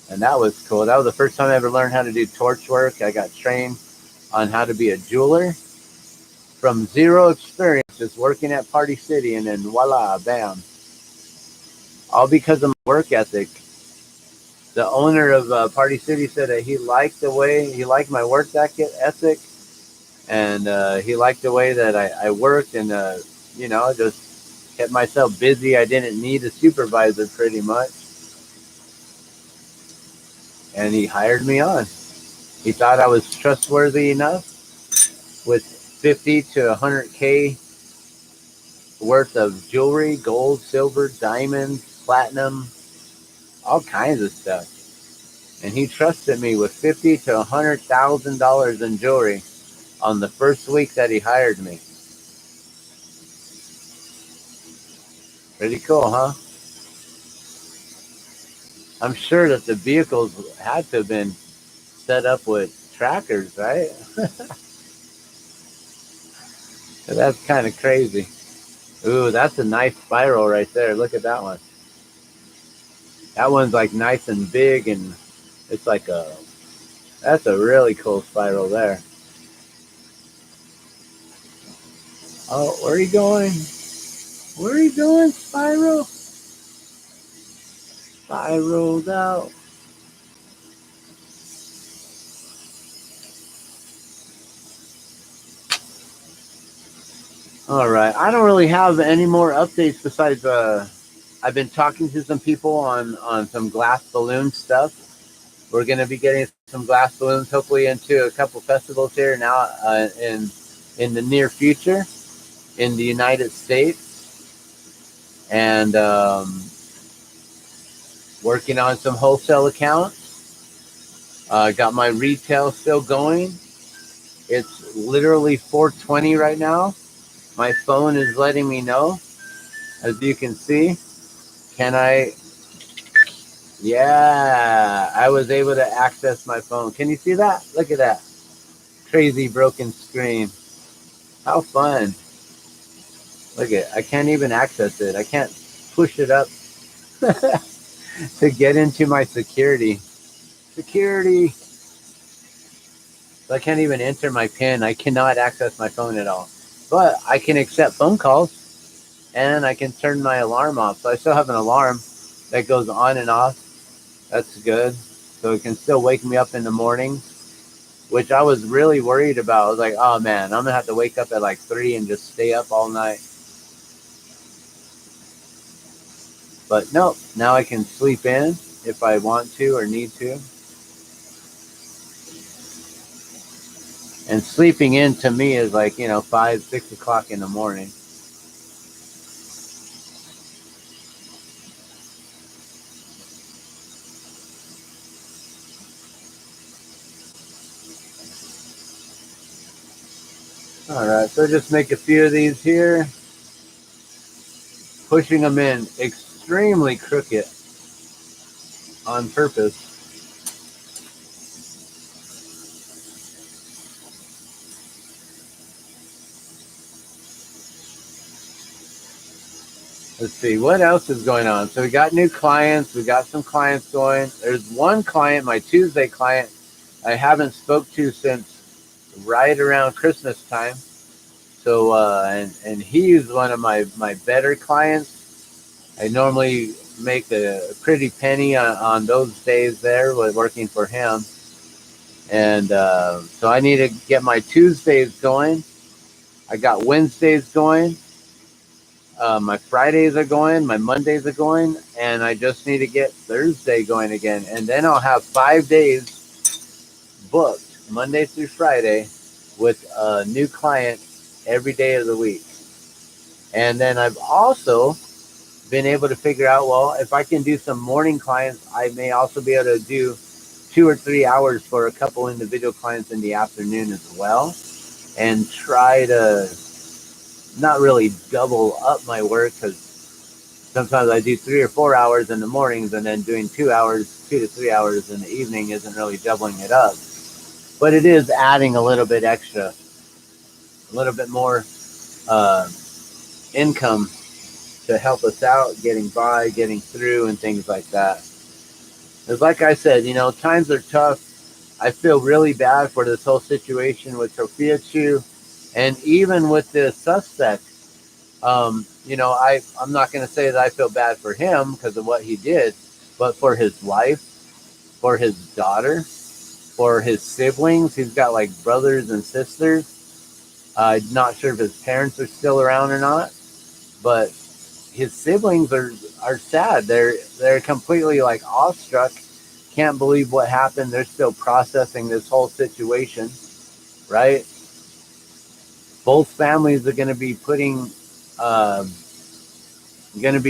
S1: And that was cool. That was the first time I ever learned how to do torch work. I got trained on how to be a jeweler from zero experience, just working at Party City, and then voila, bam. All because of my work ethic. The owner of Party City said that he liked my work ethic, and he liked the way that I worked, and just kept myself busy. I didn't need a supervisor pretty much, and he hired me on. He thought I was trustworthy enough with 50 to 100K worth of jewelry, gold, silver, diamonds, platinum, all kinds of stuff. And he trusted me with $50 to $100,000 in jewelry on the first week that he hired me. Pretty cool, huh? I'm sure that the vehicles had to have been set up with trackers, right? That's kind of crazy. Ooh, that's a nice spiral right there. Look at that one. That one's like nice and big, and it's like that's a really cool spiral there. Oh, where are you going? Where are you going, Spiral? Spiraled out. All right. I don't really have any more updates besides I've been talking to some people on some glass balloon stuff. We're going to be getting some glass balloons hopefully into a couple festivals here now in the near future in the United States, and working on some wholesale accounts. Got my retail still going. It's literally 4:20 right now. My phone is letting me know, as you can see. Can I? Yeah, I was able to access my phone. Can you see that? Look at that. Crazy broken screen. How fun. Look at it. I can't even access it. I can't push it up to get into my security. Security. So I can't even enter my PIN. I cannot access my phone at all. But I can accept phone calls, and I can turn my alarm off. So I still have an alarm that goes on and off. That's good. So it can still wake me up in the morning, which I was really worried about. I was like, oh man, I'm going to have to wake up at like 3 and just stay up all night. But no, now I can sleep in if I want to or need to. And sleeping in to me is like, 5, 6 o'clock in the morning. All right, so just make a few of these here. Pushing them in extremely crooked on purpose. Let's see, what else is going on? So we got new clients. We got some clients going. There's one client, my Tuesday client, I haven't spoke to since right around Christmas time. So, and he's one of my better clients. I normally make a pretty penny on those days there with working for him. And so I need to get my Tuesdays going. I got Wednesdays going. My Fridays are going. My Mondays are going. And I just need to get Thursday going again. And then I'll have 5 days booked, Monday through Friday, with a new client every day of the week. And then I've also been able to figure out, well, if I can do some morning clients, I may also be able to do 2 or 3 hours for a couple individual clients in the afternoon as well, and try to not really double up my work, because sometimes I do 3 or 4 hours in the mornings, and then doing 2 to 3 hours in the evening isn't really doubling it up. But it is adding a little bit extra, a little bit more income to help us out, getting by, getting through, and things like that. Because like I said, times are tough. I feel really bad for this whole situation with Sophia Chu, and even with the suspect. I'm not going to say that I feel bad for him because of what he did, but for his wife, for his daughter, for his siblings. He's got like brothers and sisters. I'm not sure if his parents are still around or not, but his siblings are sad. They're completely like awestruck. Can't believe what happened. They're still processing this whole situation, right? Both families are going to be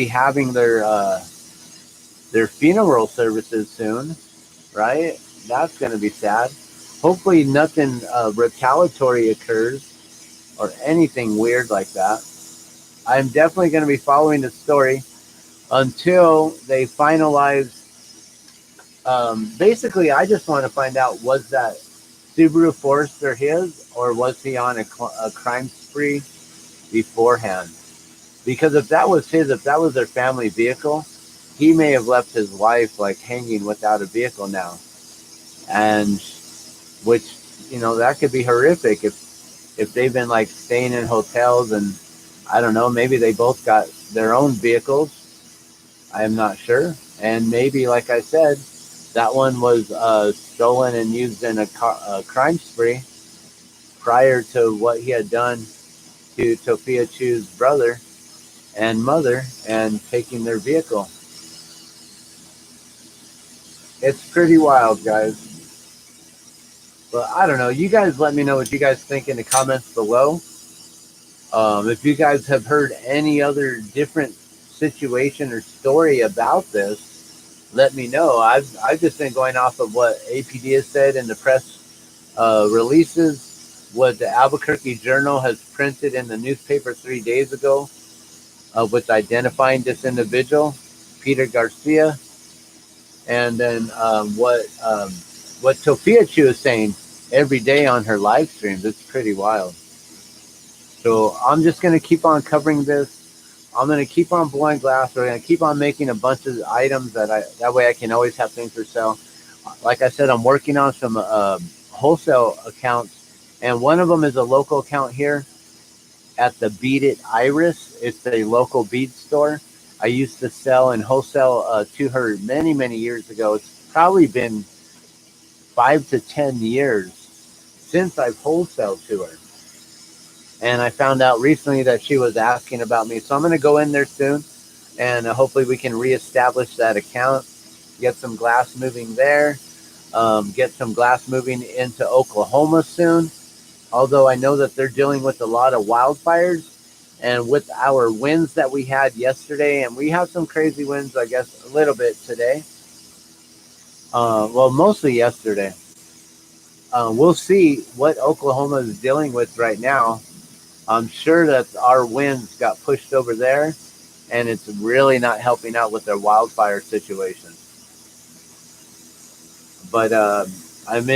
S1: having their funeral services soon, right? That's going to be sad. Hopefully nothing retaliatory occurs or anything weird like that. I'm definitely going to be following the story until they finalize. Basically, I just want to find out, was that Subaru Forester his, or was he on a crime spree beforehand? Because if that was his, if that was their family vehicle, he may have left his wife like hanging without a vehicle now. And which, that could be horrific if they've been like staying in hotels, and I don't know, maybe they both got their own vehicles. I am not sure. And maybe, like I said, that one was stolen and used in a crime spree prior to what he had done to Sophia Chu's brother and mother and taking their vehicle. It's pretty wild, guys. But I don't know. You guys let me know what you guys think in the comments below. If you guys have heard any other different situation or story about this, let me know. I've just been going off of what APD has said in the press releases, what the Albuquerque Journal has printed in the newspaper 3 days ago, with identifying this individual, Peter Garcia, and then what Sophia Chu is saying every day on her live streams. It's pretty wild. So I'm just going to keep on covering this. I'm going to keep on blowing glass. We're going to keep on making a bunch of items that way I can always have things for sale. Like I said, I'm working on some wholesale accounts, and one of them is a local account here at the Beat It Iris. It's a local bead store. I used to sell and wholesale to her many, many years ago. It's probably been 5 to 10 years since I've wholesaled to her. And I found out recently that she was asking about me. So I'm going to go in there soon, and hopefully we can reestablish that account, get some glass moving there, get some glass moving into Oklahoma soon. Although I know that they're dealing with a lot of wildfires, and with our winds that we had yesterday, and we have some crazy winds, I guess, a little bit today. Well, mostly yesterday. We'll see what Oklahoma is dealing with right now. I'm sure that our winds got pushed over there, and it's really not helping out with their wildfire situation. But I'm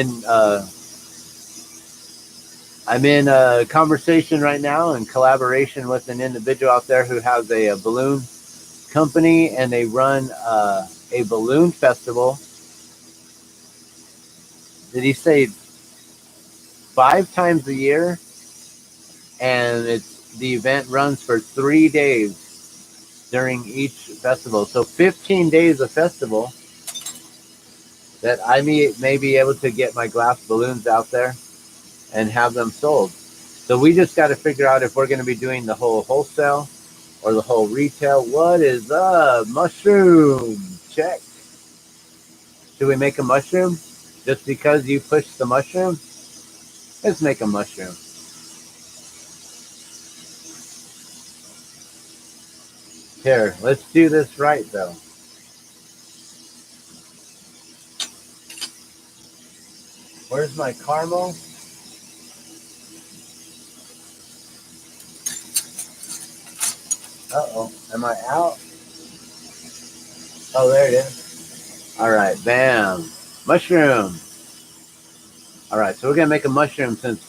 S1: in a conversation right now in collaboration with an individual out there who has a balloon company, and they run a balloon festival. Did he say 5 times a year? And the event runs for 3 days during each festival. So 15 days of festival that I may be able to get my glass balloons out there and have them sold. So we just got to figure out if we're going to be doing the whole wholesale or the whole retail. What is up? Mushroom. Check. Should we make a mushroom just because you pushed the mushroom? Let's make a mushroom. Here, let's do this right though. Where's my caramel? Uh-oh, am I out? Oh, there it is. All right, bam. Mushroom. All right, so we're gonna make a mushroom since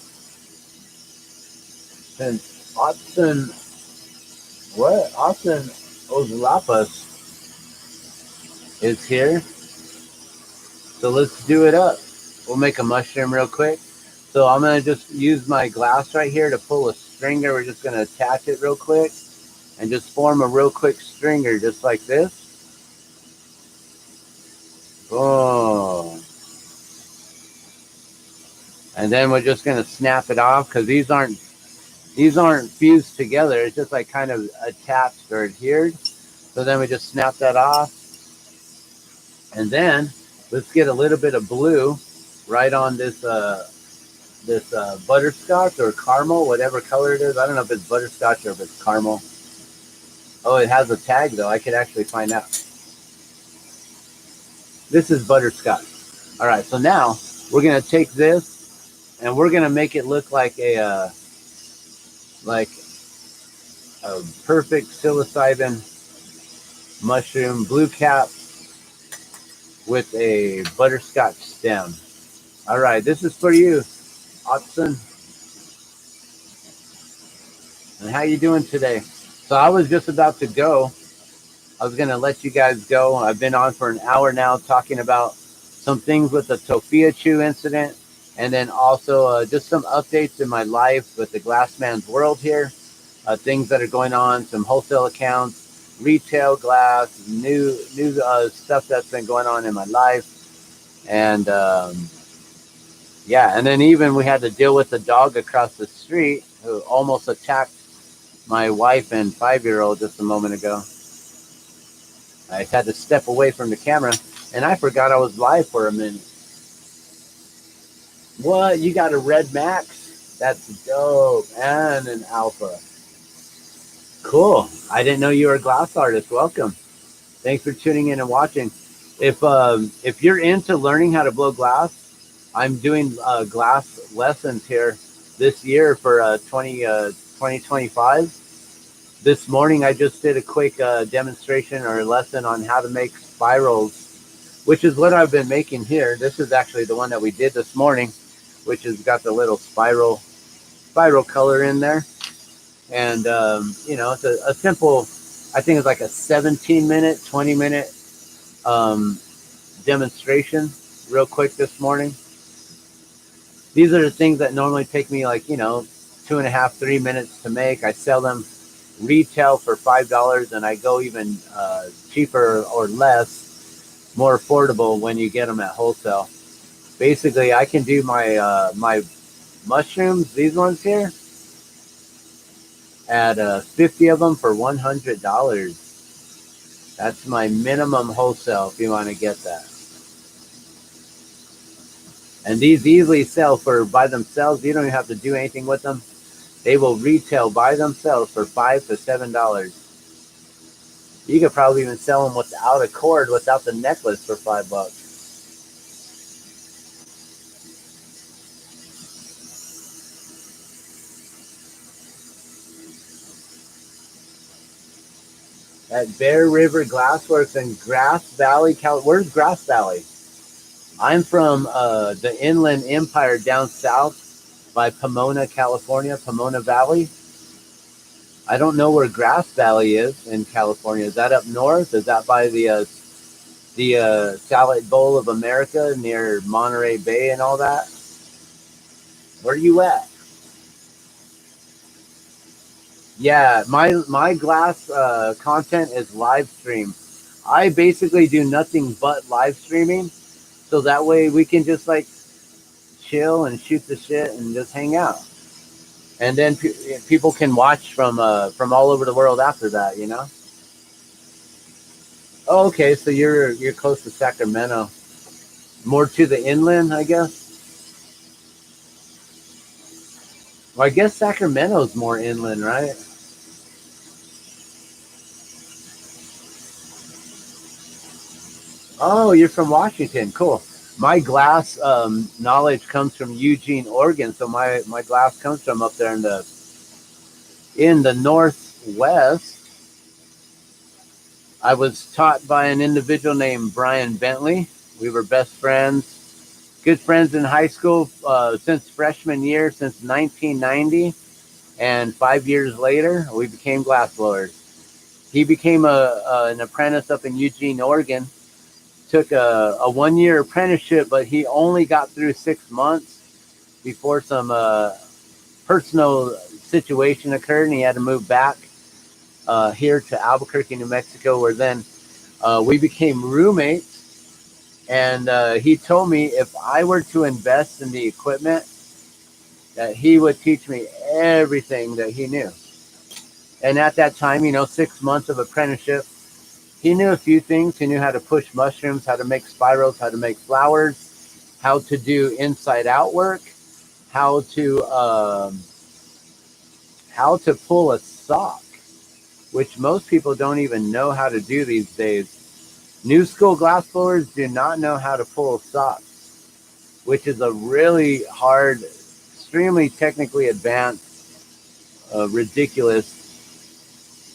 S1: Austin Ozlapas is here. So let's do it up. We'll make a mushroom real quick. So I'm gonna just use my glass right here to pull a stringer. We're just gonna attach it real quick and just form a real quick stringer just like this. Boom. And then we're just gonna snap it off because these aren't fused together. It's just like kind of attached or adhered. So then we just snap that off. And then let's get a little bit of blue right on this butterscotch or caramel, whatever color it is. I don't know if it's butterscotch or if it's caramel. Oh, it has a tag though. I could actually find out. This is butterscotch. All right, so now we're gonna take this and we're gonna make it look like a perfect psilocybin mushroom, blue cap with a butterscotch stem. All right, this is for you, Otson. And how you doing today? So I was just about to go. I was gonna let you guys go. I've been on for an hour now talking about some things with the Sophia Chew incident, and then also just some updates in my life with the Glassman's World here, things that are going on, some wholesale accounts, retail glass, new stuff that's been going on in my life, and yeah, and then even we had to deal with the dog across the street who almost attacked my wife and 5-year-old just a moment ago. I had to step away from the camera, and I forgot I was live for a minute. What? You got a red Max? That's dope. And an Alpha. Cool. I didn't know you were a glass artist. Welcome. Thanks for tuning in and watching. If you're into learning how to blow glass, I'm doing glass lessons here this year for 2025. This morning, I just did a quick demonstration or lesson on how to make spirals, which is what I've been making here. This is actually the one that we did this morning, which has got the little spiral color in there. And, it's a simple, I think it's like a 17-minute, 20-minute demonstration real quick this morning. These are the things that normally take me like, 2.5, 3 minutes to make. I sell them retail for $5, and I go even cheaper or less, more affordable when you get them at wholesale. Basically, I can do my my mushrooms, these ones here, at 50 of them for $100. That's my minimum wholesale if you want to get that. And these easily sell for by themselves. You don't even have to do anything with them. They will retail by themselves for $5 to $7. You could probably even sell them without a cord, without the necklace, for $5. At Bear River Glassworks in Grass Valley, Where's Grass Valley? I'm from the Inland Empire down south by Pomona, California, Pomona Valley. I don't know where Grass Valley is in California. Is that up north? Is that by the Salad Bowl of America near Monterey Bay and all that? Where are you at? Yeah, my glass content is live stream. I basically do nothing but live streaming, so that way we can just like chill and shoot the shit and just hang out, and then people can watch from all over the world after that, Oh, okay, so you're close to Sacramento, more to the inland, I guess. Well, I guess Sacramento's more inland, right? Oh, you're from Washington. Cool. My glass knowledge comes from Eugene, Oregon. So my glass comes from up there in the northwest. I was taught by an individual named Brian Bentley. We were best friends, good friends in high school since freshman year, since 1990. And 5 years later, we became glassblowers. He became an apprentice up in Eugene, Oregon. Took a 1 year apprenticeship, but he only got through 6 months before some personal situation occurred, and he had to move back here to Albuquerque, New Mexico, where then we became roommates. And he told me if I were to invest in the equipment, that he would teach me everything that he knew. And at that time, 6 months of apprenticeship, he knew a few things. He knew how to push mushrooms, how to make spirals, how to make flowers, how to do inside out work, how to pull a sock, which most people don't even know how to do these days. New school glassblowers do not know how to pull socks, which is a really hard, extremely technically advanced, ridiculous.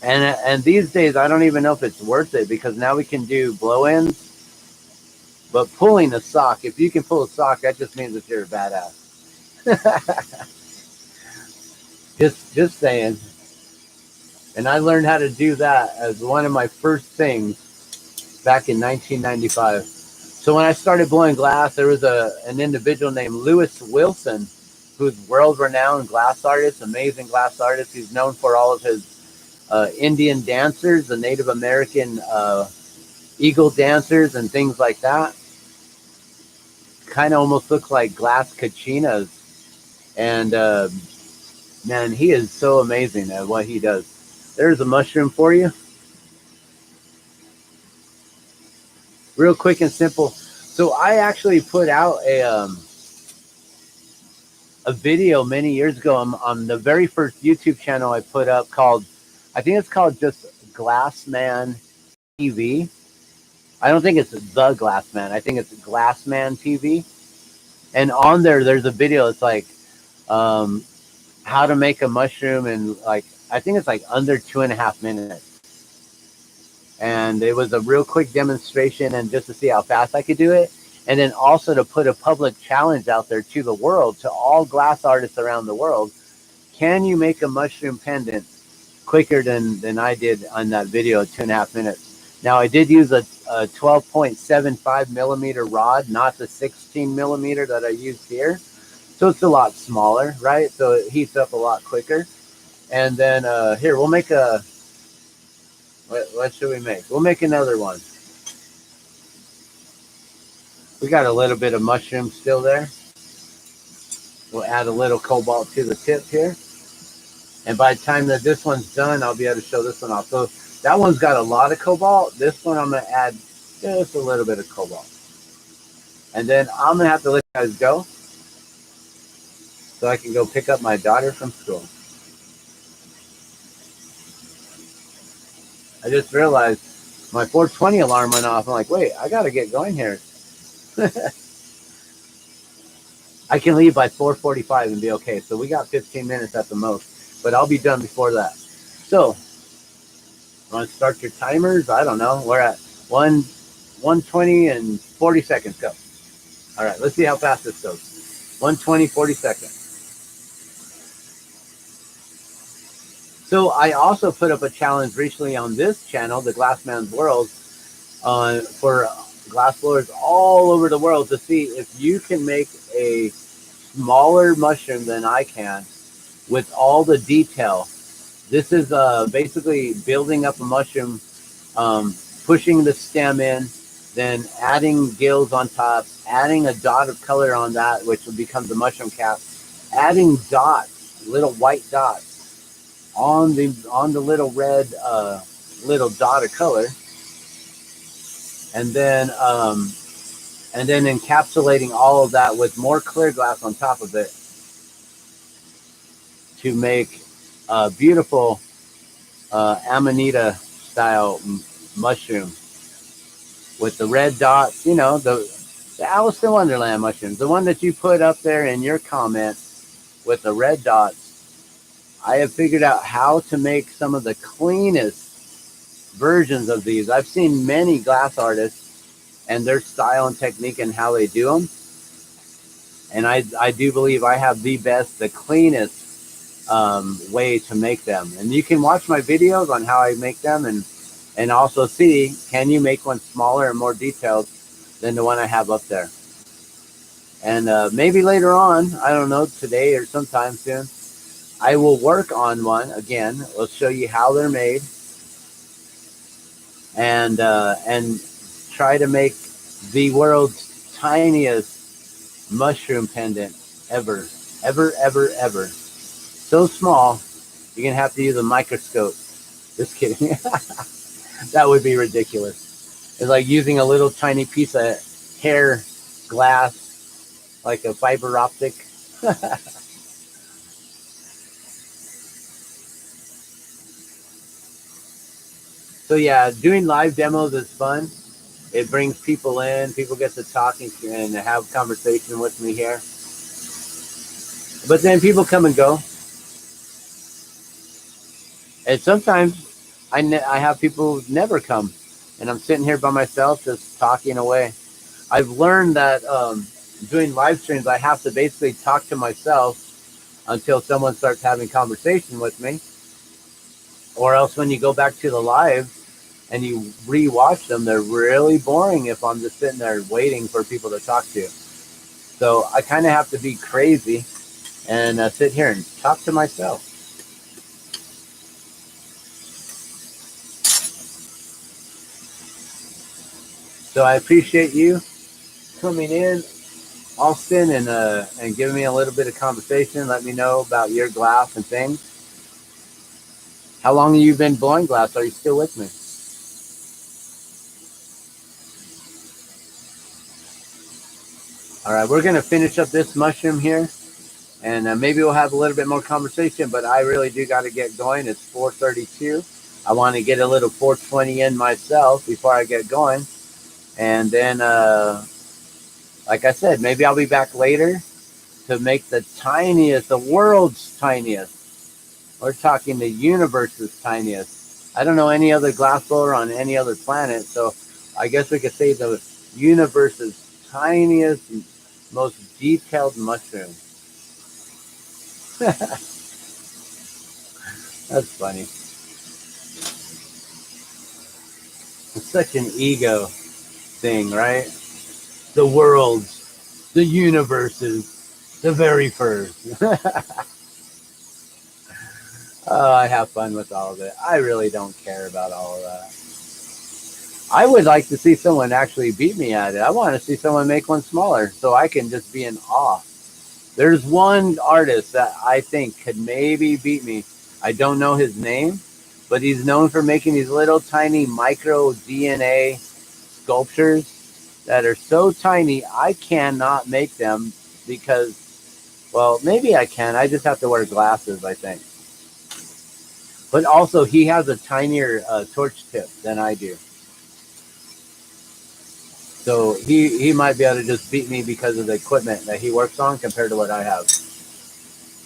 S1: And these days, I don't even know if it's worth it, because now we can do blow-ins. But pulling a sock, if you can pull a sock, that just means that you're a badass. just saying. And I learned how to do that as one of my first things back in 1995. So when I started blowing glass, there was an individual named Lewis Wilson, who's world-renowned glass artist, amazing glass artist. He's known for all of his Indian dancers, the Native American eagle dancers, and things like that. Kind of almost look like glass kachinas. And man, he is so amazing at what he does. There's a mushroom for you. Real quick and simple. So I actually put out a video many years ago on the very first YouTube channel I put up I think it's called just Glassman TV. I don't think it's The Glassman. I think it's Glassman TV. And on there's a video. It's like how to make a mushroom in I think it's under 2.5 minutes. And it was a real quick demonstration, and just to see how fast I could do it. And then also to put a public challenge out there to the world, to all glass artists around the world. Can you make a mushroom pendant quicker than I did on that video at 2.5 minutes? Now, I did use a 12.75 millimeter rod, not the 16 millimeter that I used here. So it's a lot smaller, right? So it heats up a lot quicker. And then here, we'll make what should we make? We'll make another one. We got a little bit of mushroom still there. We'll add a little cobalt to the tip here. And by the time that this one's done, I'll be able to show this one off. So that one's got a lot of cobalt. This one, I'm going to add just a little bit of cobalt. And then I'm going to have to let you guys go so I can go pick up my daughter from school. I just realized my 4:20 alarm went off. I'm like, wait, I got to get going here. I can leave by 4:45 and be okay. So we got 15 minutes at the most, but I'll be done before that. So, want to start your timers? I don't know. We're at 1:20 and 40 seconds. Go. All right, let's see how fast this goes. 1:20, 40 seconds. So I also put up a challenge recently on this channel, The Glassman's World, for glassblowers all over the world to see if you can make a smaller mushroom than I can with all the detail. This is basically building up a mushroom, pushing the stem in, then adding gills on top, adding a dot of color on that, which will become the mushroom cap, adding dots, little white dots on the little red little dot of color, and then encapsulating all of that with more clear glass on top of it. to make a beautiful Amanita style mushroom with the red dots, you know, the Alice in Wonderland mushrooms, the one that you put up there in your comment with the red dots. I have figured out how to make some of the cleanest versions of these. I've seen many glass artists and their style and technique and how they do them. And I do believe I have the best, the cleanest way to make them. And you can watch my videos on how I make them and also see, can you make one smaller and more detailed than the one I have up there? And maybe later on, I don't know, today or sometime soon, I will work on one again. We'll show you how they're made and try to make the world's tiniest mushroom pendant ever. So small, you're going to have to use a microscope. Just kidding. That would be ridiculous. It's like using a little tiny piece of hair glass, like a fiber optic. So yeah, doing live demos is fun. It brings people in. People get to talk and have conversation with me here. But then people come and go. And sometimes I have people never come. And I'm sitting here by myself just talking away. I've learned that doing live streams, I have to basically talk to myself until someone starts having conversation with me. Or else when you go back to the live and you re-watch them, they're really boring if I'm just sitting there waiting for people to talk to. So I kind of have to be crazy and sit here and talk to myself. So I appreciate you coming in, Austin, and giving me a little bit of conversation. Let me know about your glass and things. How long have you been blowing glass? Are you still with me? All right, we're going to finish up this mushroom here, and maybe we'll have a little bit more conversation, but I really do got to get going. It's 4:32. I want to get a little 420 in myself before I get going. And then, like I said, maybe I'll be back later to make the tiniest, the world's tiniest. We're talking the universe's tiniest. I don't know any other glass blower on any other planet, so I guess we could say the universe's tiniest, most detailed mushroom. That's funny. It's such an ego thing, right? The world's, the universe's, the very first. Oh, I have fun with all of it. I really don't care about all of that. I would like to see someone actually beat me at it. I want to see someone make one smaller so I can just be in awe. There's one artist that I think could maybe beat me. I don't know his name, but he's known for making these little tiny micro DNA sculptures that are so tiny I cannot make them because, well, maybe I can. I just have to wear glasses, I think. But also, he has a tinier torch tip than I do. So he might be able to just beat me because of the equipment that he works on compared to what I have.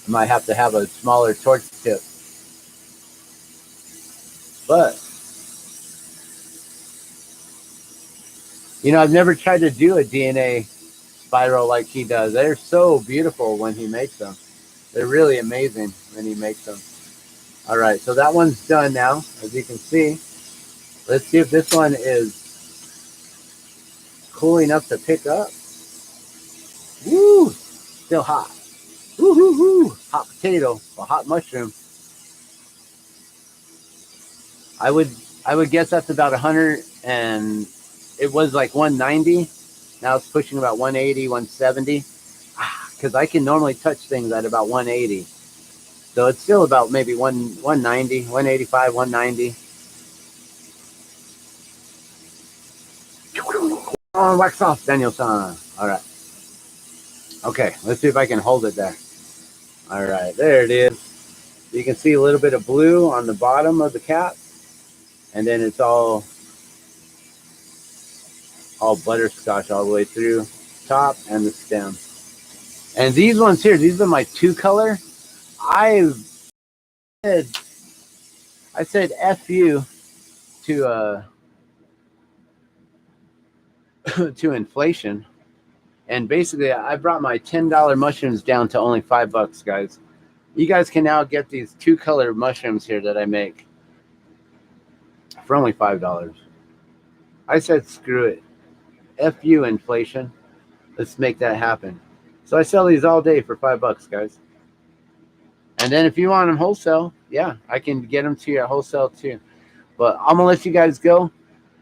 S1: I might have to have a smaller torch tip. But, you know, I've never tried to do a DNA spiral like he does. They're so beautiful when he makes them. They're really amazing when he makes them. All right, so that one's done now, as you can see. Let's see if this one is cool enough to pick up. Woo! Still hot. Woo hoo hoo! Hot potato, a hot mushroom. I would guess that's about 100, and it was like 190. Now it's pushing about 180, 170. Because I can normally touch things at about 180. So it's still about maybe 190, 185, 190. Oh, wax off, Daniel-san. All right. Okay, let's see if I can hold it there. All right, there it is. You can see a little bit of blue on the bottom of the cap, and then it's all butterscotch all the way through top and the stem. And these ones here, these are my 2-color. I said F you to to inflation, and basically I brought my $10 mushrooms down to only $5, guys. You guys can now get these 2-color mushrooms here that I make for only $5. I said screw it, F you inflation. Let's make that happen. So I sell these all day for $5, guys. And then if you want them wholesale, yeah, I can get them to you at wholesale too. But I'm gonna let you guys go.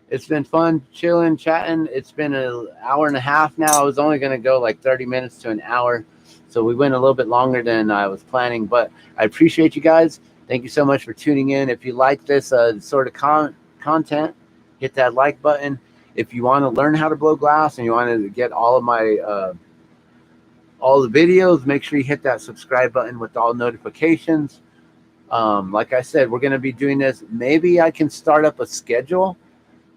S1: It's been fun chilling, chatting. It's been an hour and a half now. I was only gonna go like 30 minutes to an hour, so we went a little bit longer than I was planning. But I appreciate you guys. Thank you so much for tuning in. If you like this sort of content, hit that like button. If you want to learn how to blow glass and you want to get all of my all the videos, make sure you hit that subscribe button with all notifications. Like I said, we're going to be doing this. Maybe I can start up a schedule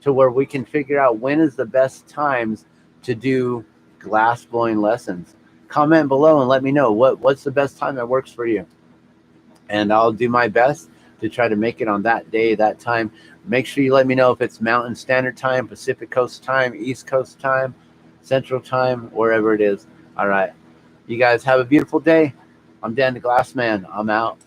S1: to where we can figure out when is the best times to do glass blowing lessons. Comment below and let me know what's the best time that works for you. And I'll do my best to try to make it on that day, that time. Make sure you let me know if it's Mountain Standard Time, Pacific Coast Time, East Coast Time, Central Time, wherever it is. All right. You guys have a beautiful day. I'm Dan the Glass Man. I'm out.